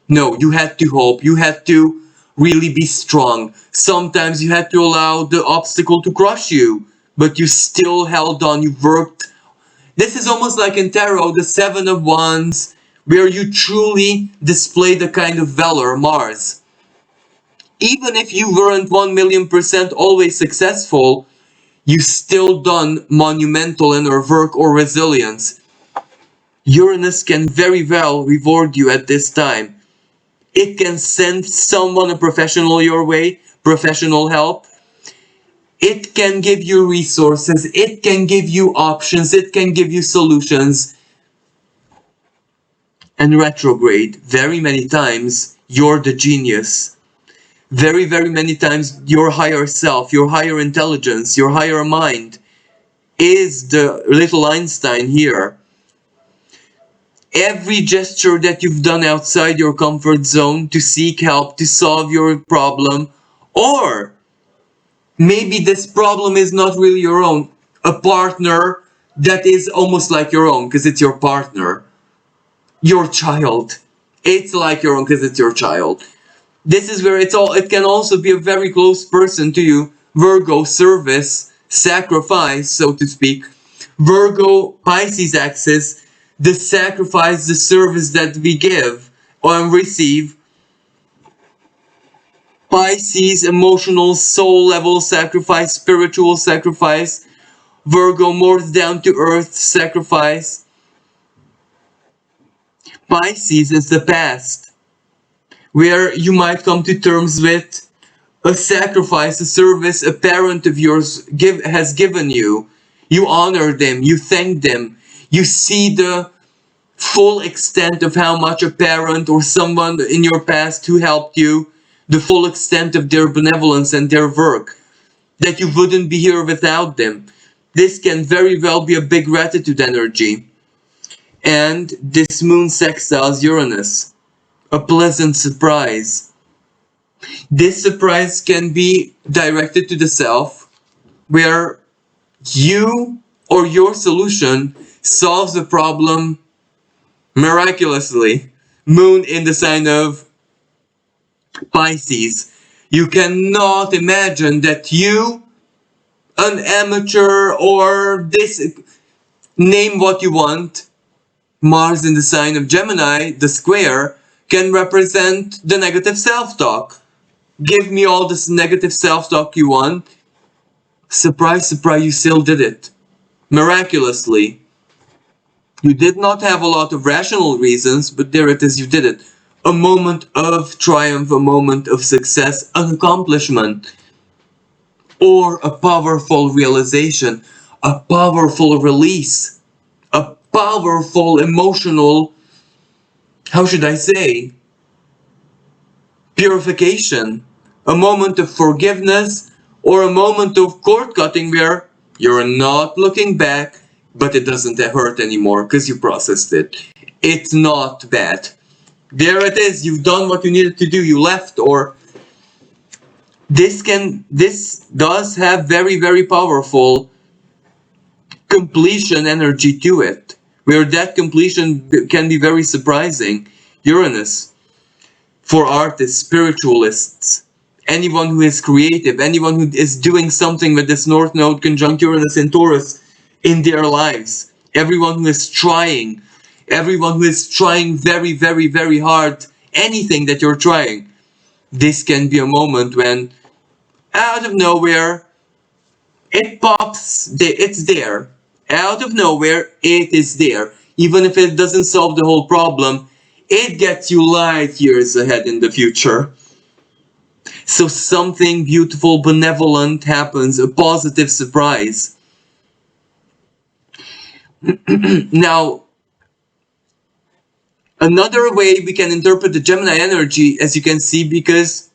No, you had to hope, you had to really be strong. Sometimes you had to allow the obstacle to crush you, but you still held on, you worked. This is almost like in tarot, the Seven of Wands, where you truly display the kind of valor, Mars. Even if you weren't 1,000,000% always successful, you still done monumental inner work or resilience. Uranus can very well reward you at this time. It can send someone, a professional, your way, professional help. It can give you resources, it can give you options, it can give you solutions. and retrograde. Very many times, you're the genius. Very, very many times, your higher self, your higher intelligence, your higher mind is the little Einstein here. Every gesture that you've done outside your comfort zone to seek help, to solve your problem, or maybe this problem is not really your own, a partner that is almost like your own because it's your partner, your child. It's like your own because it's your child. This is where it can also be a very close person to you. Virgo, service, sacrifice, so to speak. Virgo, Pisces axis, the sacrifice, the service that we give or receive. Pisces, emotional, soul level sacrifice, spiritual sacrifice. Virgo, more down to earth sacrifice. Pisces is the past, where you might come to terms with a sacrifice, a service a parent of yours has given you. You honor them, you thank them, you see the full extent of how much a parent or someone in your past who helped you, the full extent of their benevolence and their work, that you wouldn't be here without them. This can very well be a big gratitude energy. And this moon sextiles Uranus, a pleasant surprise. This surprise can be directed to the self, where you or your solution solves a problem miraculously. Moon in the sign of Pisces. You cannot imagine that you, an amateur, or this, name what you want, Mars in the sign of Gemini, the square, can represent the negative self-talk. Give me all this negative self-talk you want. Surprise, surprise, you still did it. Miraculously. You did not have a lot of rational reasons, but there it is, you did it. A moment of triumph, a moment of success, an accomplishment. Or a powerful realization, a powerful release, a powerful emotional, how should I say, purification, a moment of forgiveness, or a moment of cord cutting where you're not looking back, but it doesn't hurt anymore because you processed it. It's not bad. There it is, you've done what you needed to do, you left, or this does have very, very powerful completion energy to it, where that completion can be very surprising. Uranus, for artists, spiritualists, anyone who is creative, anyone who is doing something with this North Node conjunct Uranus and Taurus in their lives, everyone who is trying, very, very, very hard, anything that you're trying, this can be a moment when, out of nowhere, it pops, it's there. Out of nowhere, it is there. Even if it doesn't solve the whole problem, it gets you light years ahead in the future. So something beautiful, benevolent happens, a positive surprise. Now, another way we can interpret the Gemini energy, as you can see, because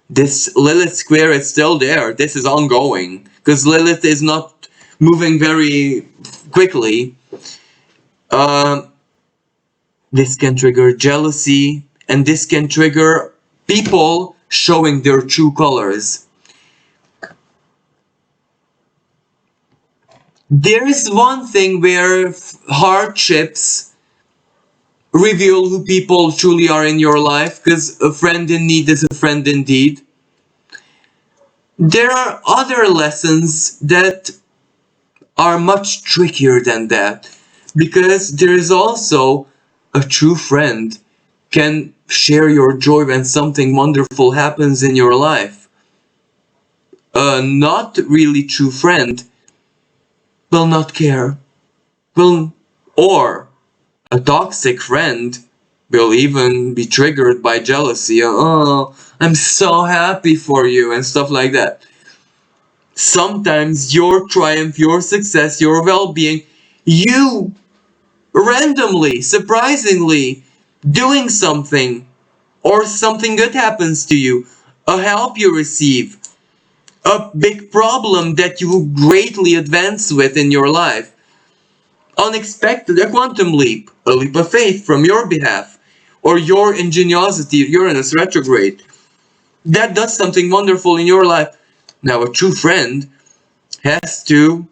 this Lilith square is still there, this is ongoing, because Lilith is not moving very quickly. This can trigger jealousy, and this can trigger people showing their true colors. There is one thing where hardships reveal who people truly are in your life, because a friend in need is a friend indeed. There are other lessons that are much trickier than that, because there is also a true friend can share your joy when something wonderful happens in your life. A not really true friend will not care, or a toxic friend will even be triggered by jealousy. Oh, I'm so happy for you and stuff like that. Sometimes your triumph, your success, your well-being, you randomly, surprisingly, doing something, or something good happens to you, a help you receive, a big problem that you greatly advance with in your life, unexpected, a quantum leap, a leap of faith from your behalf, or your ingenuity, Uranus retrograde, that does something wonderful in your life. Now, a true friend has to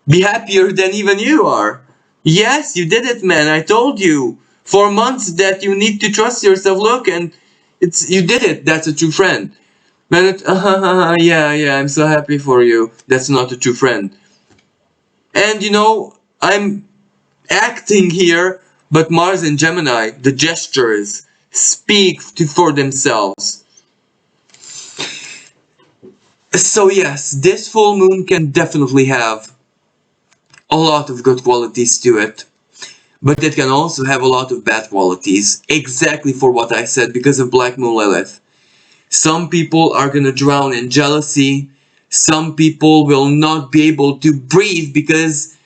be happier than even you are. Yes, you did it, man. I told you for months that you need to trust yourself. Look, and you did it. That's a true friend. Man, yeah, I'm so happy for you. That's not a true friend. And I'm acting here, but Mars and Gemini, the gestures speak for themselves. So yes, this full moon can definitely have a lot of good qualities to it, but it can also have a lot of bad qualities, exactly for what I said, because of Black Moon Lilith. Some people are gonna drown in jealousy, some people will not be able to breathe because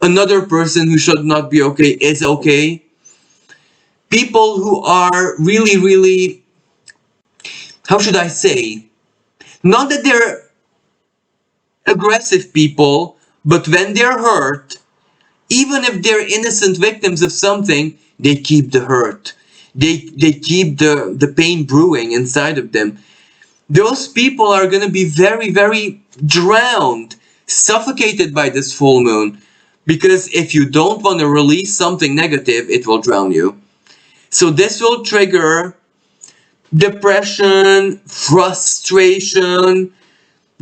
another person who should not be okay is okay. People who are really, really, how should I say, not that they're aggressive people, but when they're hurt, even if they're innocent victims of something, they keep the hurt. They keep the pain brewing inside of them. Those people are going to be very, very drowned, suffocated by this full moon. Because if you don't want to release something negative, it will drown you. So this will trigger depression, frustration,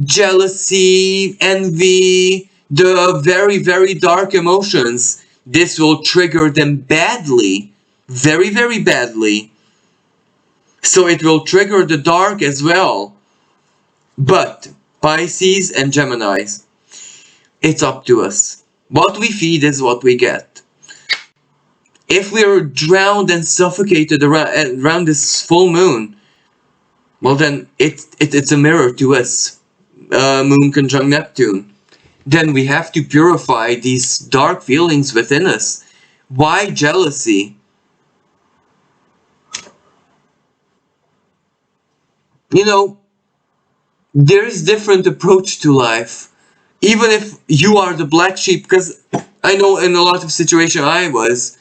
jealousy, envy, the very, very dark emotions. This will trigger them badly, very, very badly. So it will trigger the dark as well. But Pisces and Geminis, it's up to us. What we feed is what we get. If we're drowned and suffocated around this full moon, well then it's a mirror to us. Moon conjunct Neptune. Then we have to purify these dark feelings within us. Why jealousy? There is different approach to life. Even if you are the black sheep, because I know in a lot of situations I was,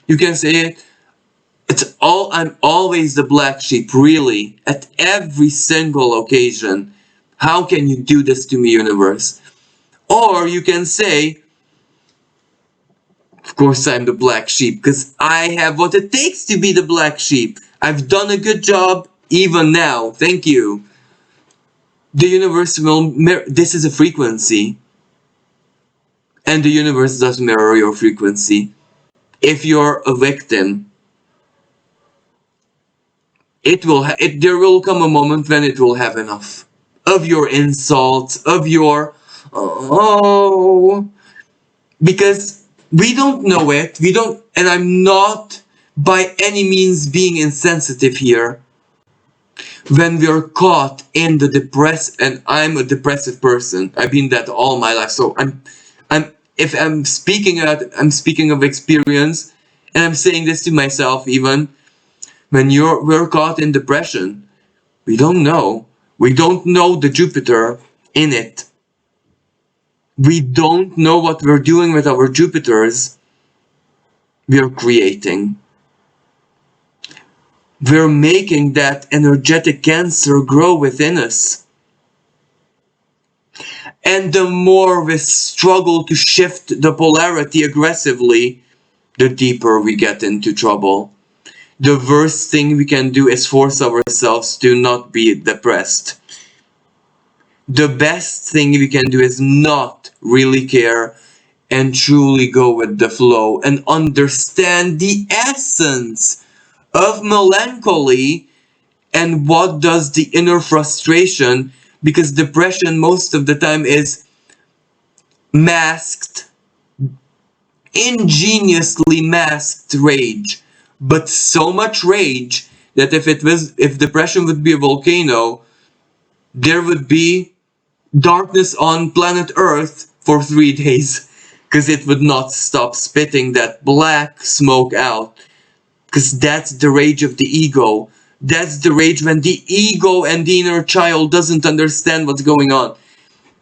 you can say I'm always the black sheep, really, at every single occasion. How can you do this to me, universe? Or you can say, of course I'm the black sheep, because I have what it takes to be the black sheep. I've done a good job, even now, thank you. The universe will mirror, this is a frequency. And the universe does mirror your frequency. If you're a victim, there will come a moment when it will have enough of your insults, of your because we don't know it. We don't, and I'm not by any means being insensitive here. When we're caught in the and I'm a depressive person. I've been that all my life. So if I'm speaking of experience, and I'm saying this to myself even. When we're caught in depression, we don't know. We don't know the Jupiter in it. We don't know what we're doing with our Jupiters. We're creating. We're making that energetic cancer grow within us. And the more we struggle to shift the polarity aggressively, the deeper we get into trouble. The worst thing we can do is force ourselves to not be depressed. The best thing we can do is not really care and truly go with the flow and understand the essence of melancholy and what does the inner frustration, because depression most of the time is masked, ingeniously masked rage. But so much rage that if depression would be a volcano, there would be darkness on planet Earth for 3 days. because it would not stop spitting that black smoke out. Because that's the rage of the ego. That's the rage when the ego and the inner child doesn't understand what's going on.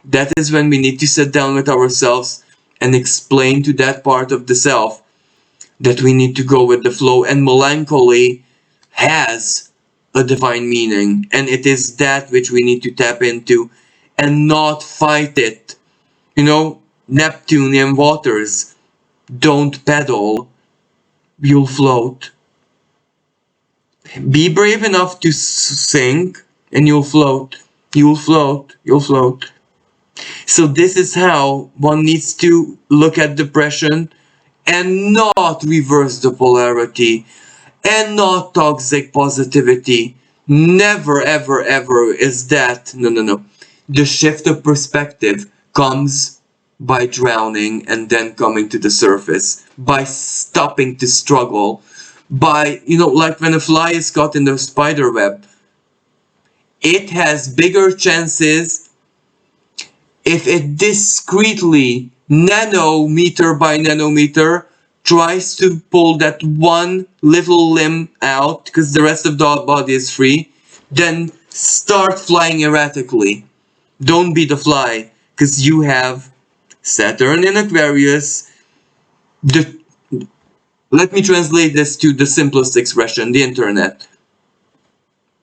That is when we need to sit down with ourselves and explain to that part of the self that we need to go with the flow. And melancholy has a divine meaning, and it is that which we need to tap into and not fight it. You know, Neptunian waters, don't paddle, you'll float. Be brave enough to sink and you'll float. You'll float. You'll float. So this is how one needs to look at depression and not reverse the polarity and not toxic positivity. Never, ever, ever is that. No, no, no. The shift of perspective comes by drowning and then coming to the surface, by stopping to struggle, by, like when a fly is caught in the spider web, it has bigger chances if it discreetly, nanometer by nanometer, tries to pull that one little limb out because the rest of the body is free, then start flying erratically. Don't be the fly, because you have Saturn in Aquarius. Let me translate this to the simplest expression, the internet.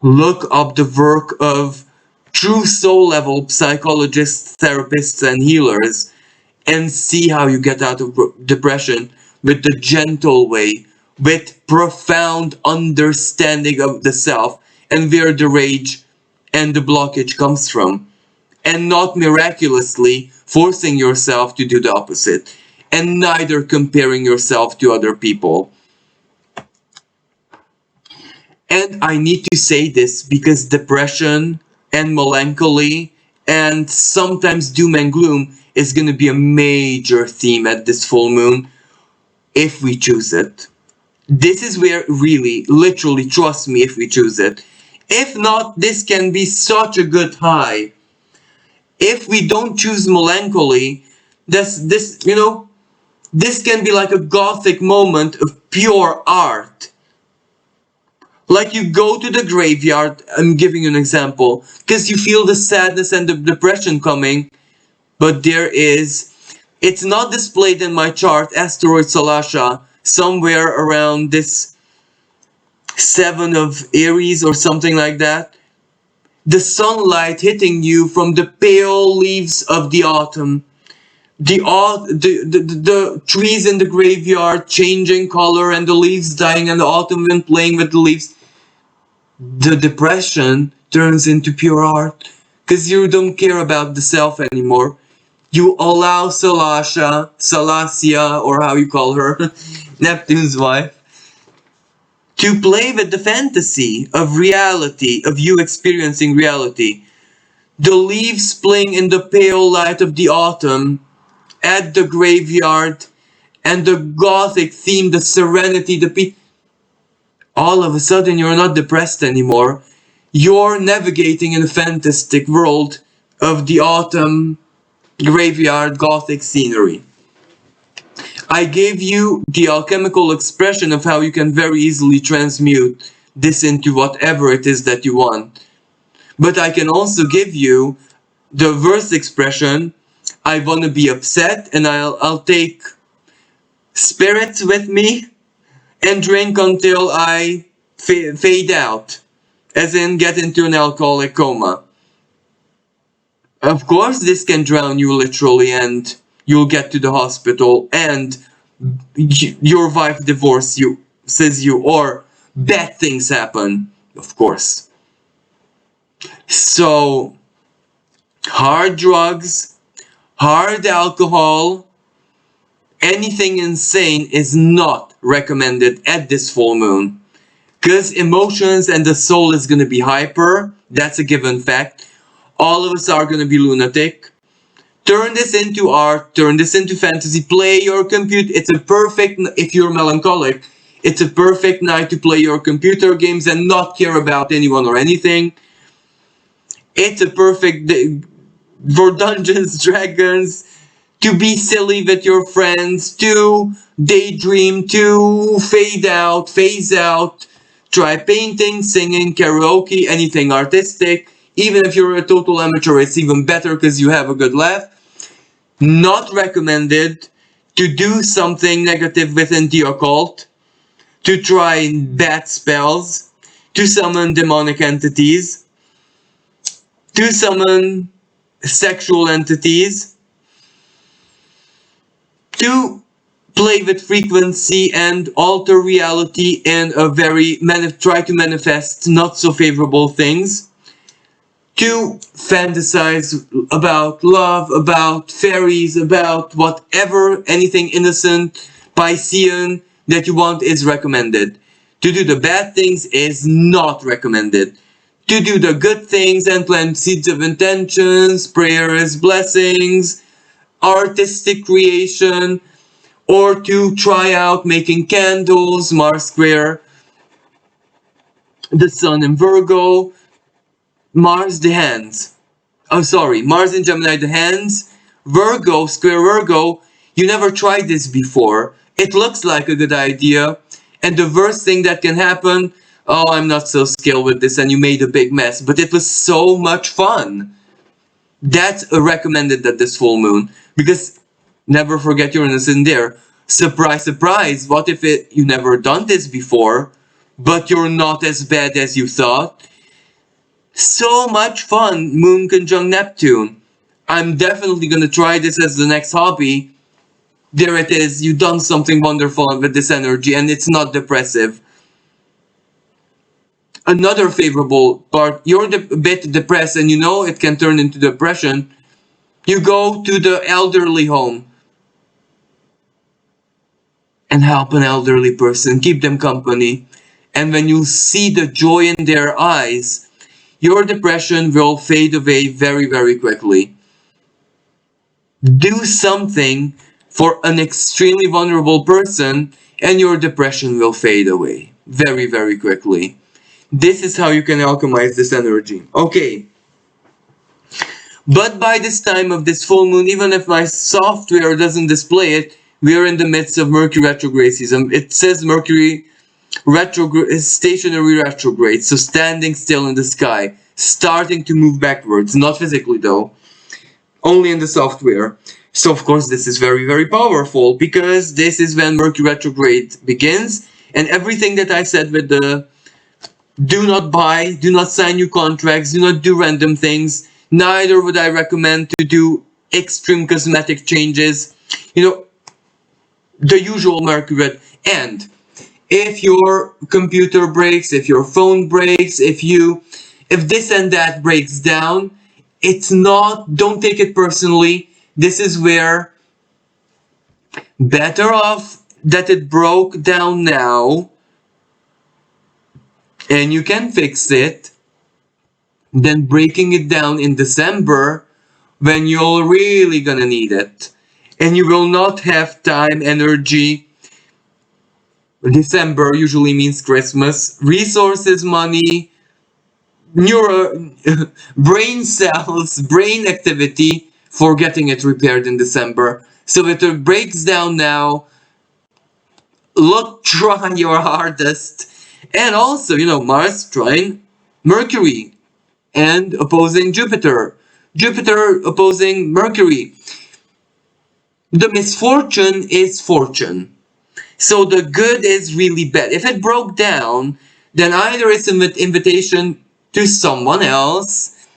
Look up the work of true soul-level psychologists, therapists, and healers, and see how you get out of depression with the gentle way, with profound understanding of the self, and where the rage and the blockage comes from, and not miraculously forcing yourself to do the opposite, and neither comparing yourself to other people. And I need to say this because depression and melancholy and sometimes doom and gloom is going to be a major theme at this full moon if we choose it. This is where really, literally, trust me, if we choose it. If not, this can be such a good high. If we don't choose melancholy, this can be like a gothic moment of pure art. Like you go to the graveyard, I'm giving you an example, because you feel the sadness and the depression coming, but it's not displayed in my chart, asteroid Salasha, somewhere around this 7 of Aries or something like that. The sunlight hitting you from the pale leaves of the autumn. The trees in the graveyard changing color and the leaves dying and the autumn wind playing with the leaves. The depression turns into pure art because you don't care about the self anymore. You allow Salacia, or how you call her, Neptune's wife, to play with the fantasy of reality, of you experiencing reality. The leaves playing in the pale light of the autumn at the graveyard, and the gothic theme, the serenity, the peace. All of a sudden you're not depressed anymore. You're navigating in a fantastic world of the autumn graveyard gothic scenery. I gave you the alchemical expression of how you can very easily transmute this into whatever it is that you want. But I can also give you the verse expression. I want to be upset, and I'll take spirits with me and drink until I fade out, as in get into an alcoholic coma. Of course, this can drown you literally, and you'll get to the hospital, and your wife says you, or bad things happen, of course. So, hard drugs, hard alcohol, anything insane is not recommended at this full moon. Because emotions and the soul is going to be hyper. That's a given fact. All of us are going to be lunatic. Turn this into art. Turn this into fantasy. Play your computer. If you're melancholic, it's a perfect night to play your computer games and not care about anyone or anything. It's a perfect day for Dungeons, Dragons, to be silly with your friends, to daydream, to phase out, try painting, singing, karaoke, anything artistic. Even if you're a total amateur, it's even better because you have a good laugh. Not recommended to do something negative within the occult, to try bad spells, to summon demonic entities, to summon sexual entities, to play with frequency and alter reality in a try to manifest not so favorable things, to fantasize about love, about fairies, about whatever, anything innocent, Piscean that you want is recommended. To do the bad things is not recommended. To do the good things and plant seeds of intentions, prayers, blessings, artistic creation, or to try out making candles, Mars square the Sun in Virgo, Mars the hands. Oh, sorry, Mars in Gemini the hands, Virgo, square Virgo. You never tried this before. It looks like a good idea, and the worst thing that can happen, oh, I'm not so skilled with this, and you made a big mess, but it was so much fun. That's recommended at this full moon, because never forget Uranus in there. Surprise, surprise, what if you never done this before, but you're not as bad as you thought? So much fun, Moon conjunct Neptune. I'm definitely gonna try this as the next hobby. There it is, you've done something wonderful with this energy, and it's not depressive. Another favorable part, you're a bit depressed and you know it can turn into depression. You go to the elderly home and help an elderly person, keep them company. And when you see the joy in their eyes, your depression will fade away very, very quickly. Do something for an extremely vulnerable person and your depression will fade away very, very quickly. This is how you can alchemize this energy. Okay. But by this time of this full moon, even if my software doesn't display it, we are in the midst of Mercury retrograde season. It says Mercury retrograde is stationary retrograde, so standing still in the sky, starting to move backwards, not physically though, only in the software. So of course this is very, very powerful, because this is when Mercury retrograde begins, and everything that I said with the do not buy, do not sign new contracts, do not do random things, neither would I recommend to do extreme cosmetic changes, you know, the usual Mercury. And if your computer breaks, if your phone breaks, if this and that breaks down, it's not, don't take it personally. This is where better off that it broke down now and you can fix it than breaking it down in December when you're really gonna need it. And you will not have time, energy. December usually means Christmas, resources, money, brain cells, brain activity for getting it repaired in December. So if it breaks down now, try your hardest. And also, Mars trine Mercury and opposing Jupiter. Jupiter opposing Mercury. The misfortune is fortune. So the good is really bad. If it broke down, then either it's an invitation to someone else,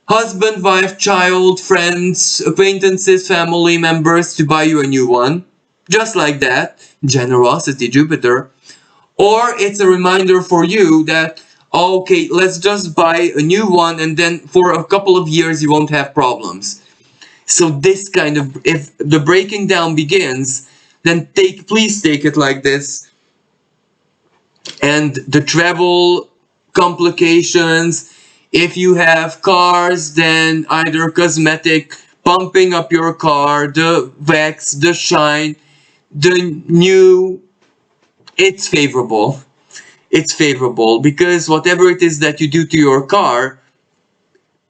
husband, wife, child, friends, acquaintances, family members, to buy you a new one. Just like that. Generosity, Jupiter. Or it's a reminder for you that, okay, let's just buy a new one and then for a couple of years you won't have problems. So this kind of, if the breaking down begins, then please take it like this. And the travel complications, if you have cars, then either cosmetic, pumping up your car, the wax, the shine, the new, it's favorable. It's favorable because whatever it is that you do to your car,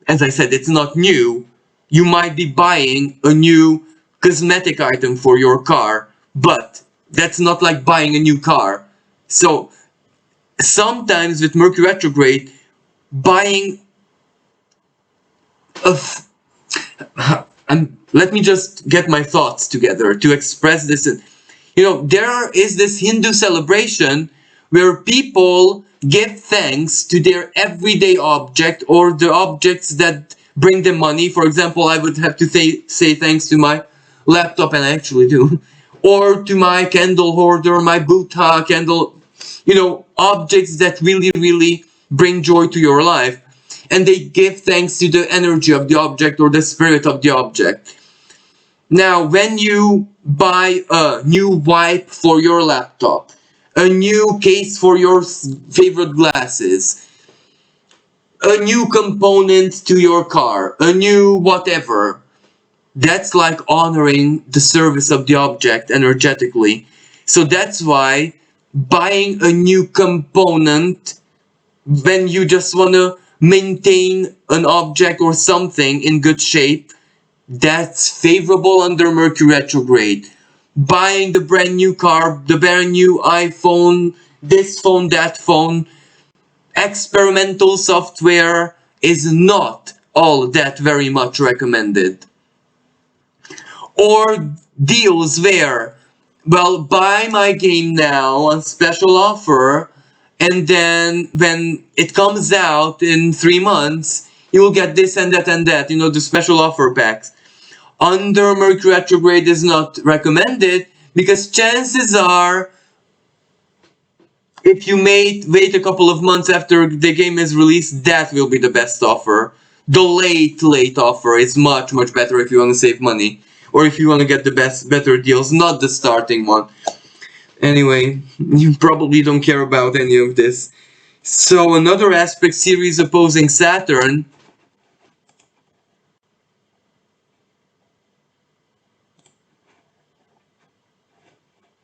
as I said, it's not new. You might be buying a new cosmetic item for your car, but that's not like buying a new car. So sometimes with Mercury retrograde, buying a and let me just get my thoughts together to express this. There is this Hindu celebration where people give thanks to their everyday object or the objects that bring them money. For example, I would have to say thanks to my laptop, and I actually do, or to my candle holder, my Buddha candle, objects that really, really bring joy to your life. And they give thanks to the energy of the object or the spirit of the object. Now, when you buy a new wipe for your laptop, a new case for your favorite glasses, a new component to your car, a new whatever, that's like honoring the service of the object energetically. So that's why buying a new component when you just want to maintain an object or something in good shape, that's favorable under Mercury retrograde. Buying the brand new car, the brand new iPhone, this phone, that phone, experimental software is not all that very much recommended. Or deals where, well, buy my game now on special offer, and then when it comes out in 3 months, you will get this and that and that, the special offer packs. Under Mercury retrograde is not recommended, because chances are, if you wait a couple of months after the game is released, that will be the best offer. The late offer is much, much better if you want to save money, or if you want to get the better deals, not the starting one. Anyway, you probably don't care about any of this. So another aspect, Ceres opposing Saturn.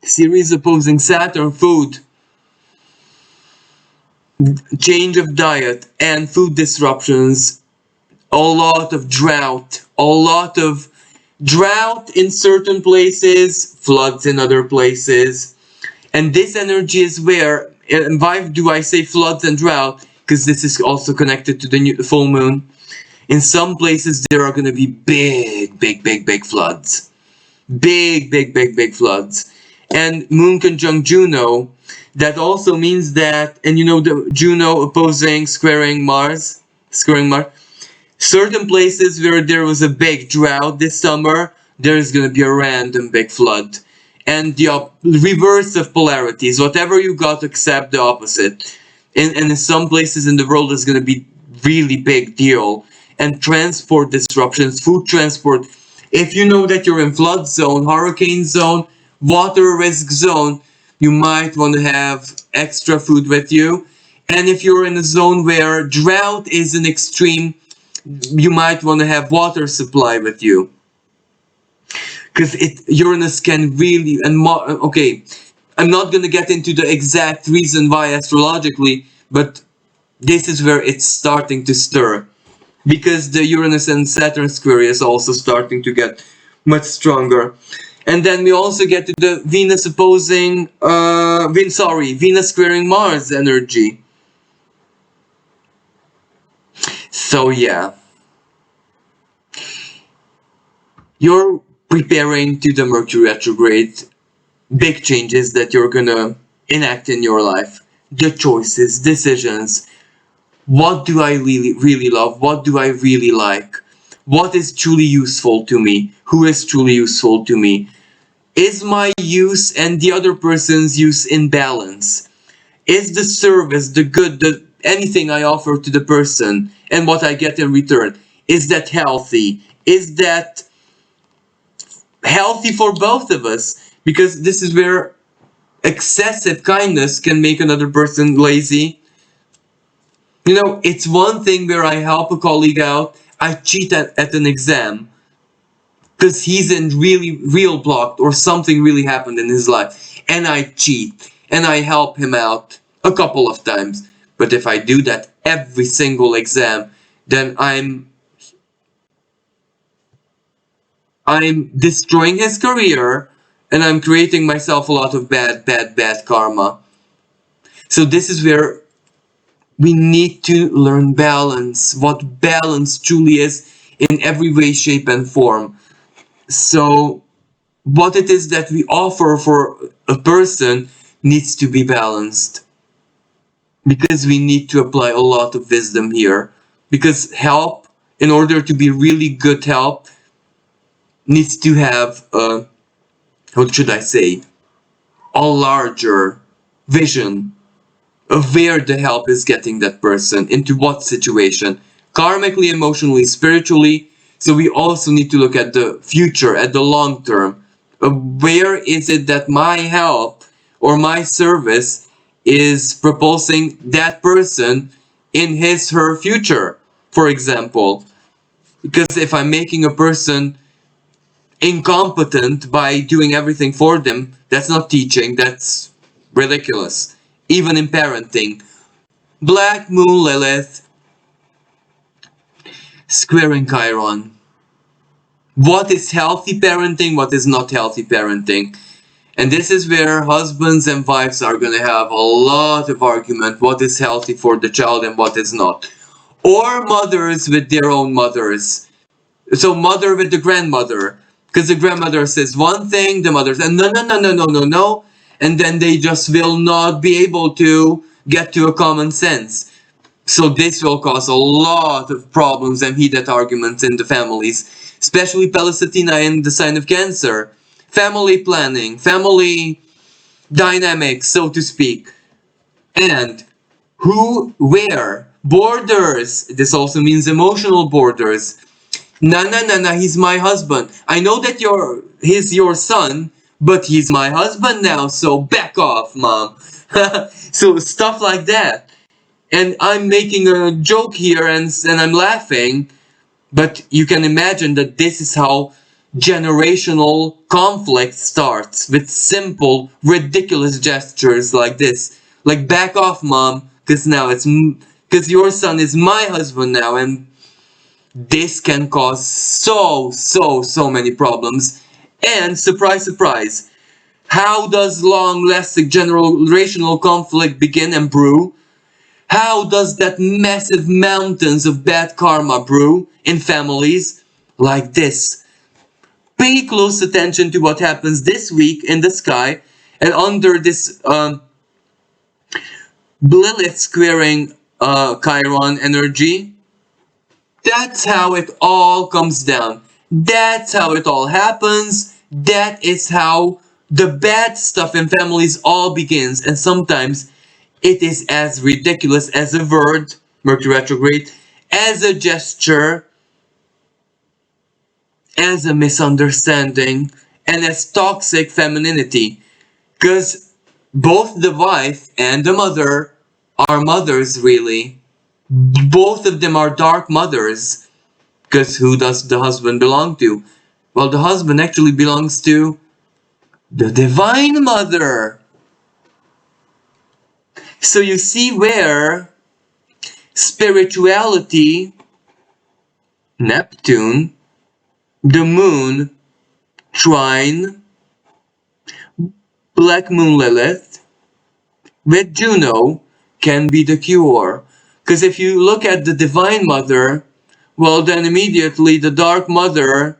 Ceres opposing Saturn, food. Change of diet and food disruptions. A lot of drought. In certain places, floods in other places. And this energy is where, and why do I say floods and drought? Because this is also connected to the full moon. In some places, there are going to be big floods. Big floods. And moon conjunct Juno, that also means that, and the Juno opposing, squaring Mars. Certain places where there was a big drought this summer, there is going to be a random big flood. And the reverse of polarities, whatever you got, accept the opposite. And in some places in the world, is going to be really big deal. And transport disruptions, food transport. If you know that you're in flood zone, hurricane zone, water risk zone, you might want to have extra food with you. And if you're in a zone where drought is an extreme, you might want to have water supply with you. Because Uranus can really, okay, I'm not going to get into the exact reason why astrologically, but this is where it's starting to stir. Because the Uranus and Saturn square is also starting to get much stronger. And then we also get to the Venus opposing, Venus squaring Mars energy. So yeah. You're preparing to the Mercury retrograde, big changes that you're gonna enact in your life, the choices, decisions. What do I really love? What do I really like? What is truly useful to me? Who is truly useful to me? Is my use and the other person's use in balance? Is the service, the good, anything I offer to the person and what I get in return, is that healthy? Is that healthy for both of us? Because this is where excessive kindness can make another person lazy. It's one thing where I help a colleague out, I cheat at an exam because he's in real blocked or something really happened in his life, and I cheat and I help him out a couple of times. But if I do that every single exam, then I'm I'm destroying his career, and I'm creating myself a lot of bad karma. So this is where we need to learn balance, what balance truly is in every way, shape, and form. So what it is that we offer for a person needs to be balanced, because we need to apply a lot of wisdom here. Because help, in order to be really good help, needs to have a, what should I say, a larger vision of where the help is getting that person, into what situation, karmically, emotionally, spiritually. So we also need to look at the future, at the long term. Where is it that my help or my service is propulsing that person in his, her future, for example? Because if I'm making a person incompetent by doing everything for them, that's not teaching, that's ridiculous. Even in parenting. Black Moon Lilith squaring Chiron. What is healthy parenting? What is not healthy parenting? And this is where husbands and wives are going to have a lot of argument. What is healthy for the child and what is not? Or mothers with their own mothers. So mother with the grandmother. Because the grandmother says one thing, the mother says no. And then they just will not be able to get to a common sense. So this will cause a lot of problems and heated arguments in the families, especially Palestina in the sign of Cancer. Family planning, family dynamics, so to speak. And who, where, borders. This also means emotional borders. Na, he's my husband. I know that he's your son, but he's my husband now, so back off, mom. So stuff like that. And I'm making a joke here and I'm laughing, but you can imagine that this is how generational conflict starts, with simple, ridiculous gestures like this. Like, back off, mom, because now because your son is my husband now, and this can cause so many problems. And surprise, surprise, how does long-lasting generational conflict begin and brew? How does that massive mountains of bad karma brew in families? Like this. Pay close attention to what happens this week in the sky and under this Lilith squaring Chiron energy. That's how it all comes down. That's how it all happens. That is how the bad stuff in families all begins. And sometimes it is as ridiculous as a word, Mercury retrograde, as a gesture, as a misunderstanding, and as toxic femininity. Because both the wife and the mother are mothers, really. Both of them are dark mothers. Because who does the husband belong to? Well, the husband actually belongs to the Divine Mother. So you see where spirituality, Neptune, the moon, trine, Black Moon Lilith, with Juno can be the cure. Because if you look at the Divine Mother, well, then immediately the Dark Mother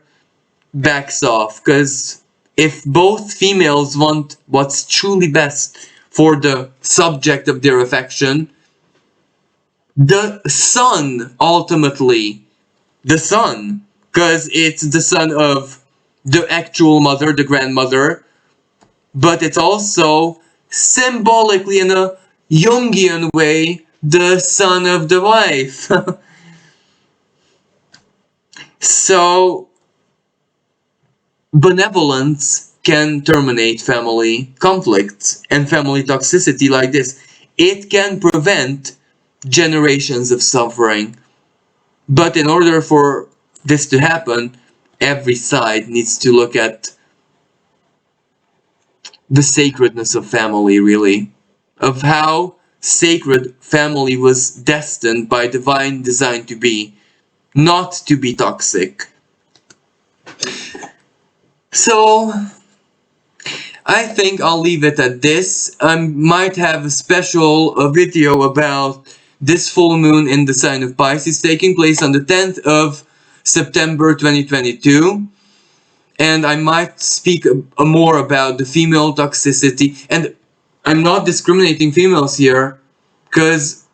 backs off. Because if both females want what's truly best for the subject of their affection, the Sun, ultimately, the Sun, because it's the son of the actual mother, the grandmother, but it's also symbolically, in a Jungian way, the son of the wife. So benevolence can terminate family conflicts and family toxicity like this. It can prevent generations of suffering. But in order for this to happen, every side needs to look at the sacredness of family, really. Of how sacred family was destined by divine design to be, not to be toxic. So I think I'll leave it at this. I might have a special video about this full moon in the sign of Pisces taking place on the 10th of September 2022. And I might speak more about the female toxicity. And I'm not discriminating females here, because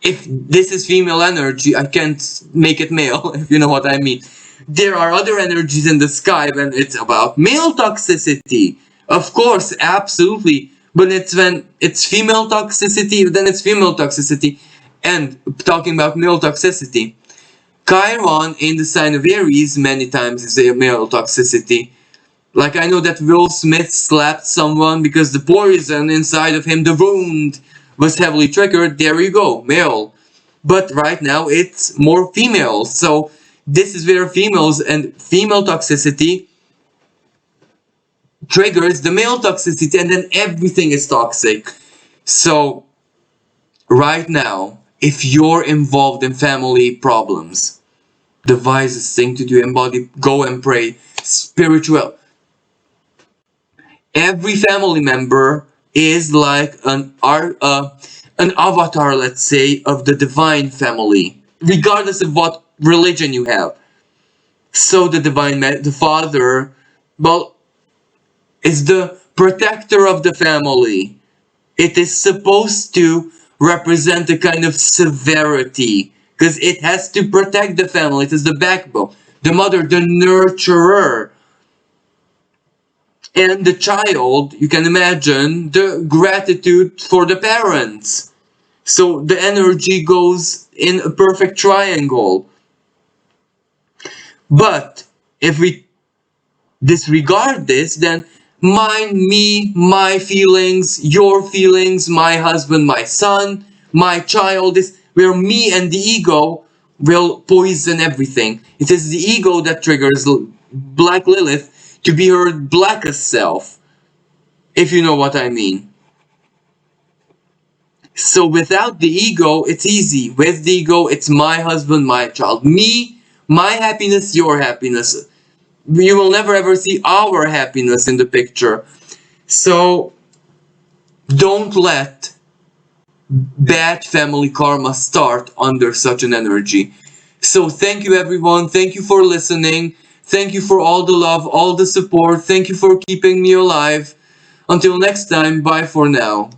if this is female energy, I can't make it male, if you know what I mean. There are other energies in the sky when it's about male toxicity. Of course, absolutely. But it's when it's female toxicity, then it's female toxicity. And talking about male toxicity, Chiron in the sign of Aries many times is a male toxicity. Like, I know that Will Smith slapped someone because the poison inside of him, the wound, was heavily triggered. There you go, male. But right now it's more female. So this is where females and female toxicity triggers the male toxicity, and then everything is toxic. So right now, if you're involved in family problems, the wisest thing to do, embody, go and pray, spiritual. Every family member is like an avatar, let's say, of the divine family, regardless of what religion you have. So the divine, the father, well, is the protector of the family. It is supposed to represent a kind of severity, because it has to protect the family. It is the backbone. The mother, the nurturer. And the child, you can imagine the gratitude for the parents. So the energy goes in a perfect triangle. But if we disregard this, then mine, me, my feelings, your feelings, my husband, my son, my child, is where me and the ego will poison everything. It is the ego that triggers Black Lilith to be her blackest self, if you know what I mean. So without the ego, it's easy. With the ego, it's my husband, my child. Me, my happiness, your happiness. You will never ever see our happiness in the picture. So don't let bad family karma start under such an energy. So thank you, everyone. Thank you for listening. Thank you for all the love, all the support. Thank you for keeping me alive. Until next time, bye for now.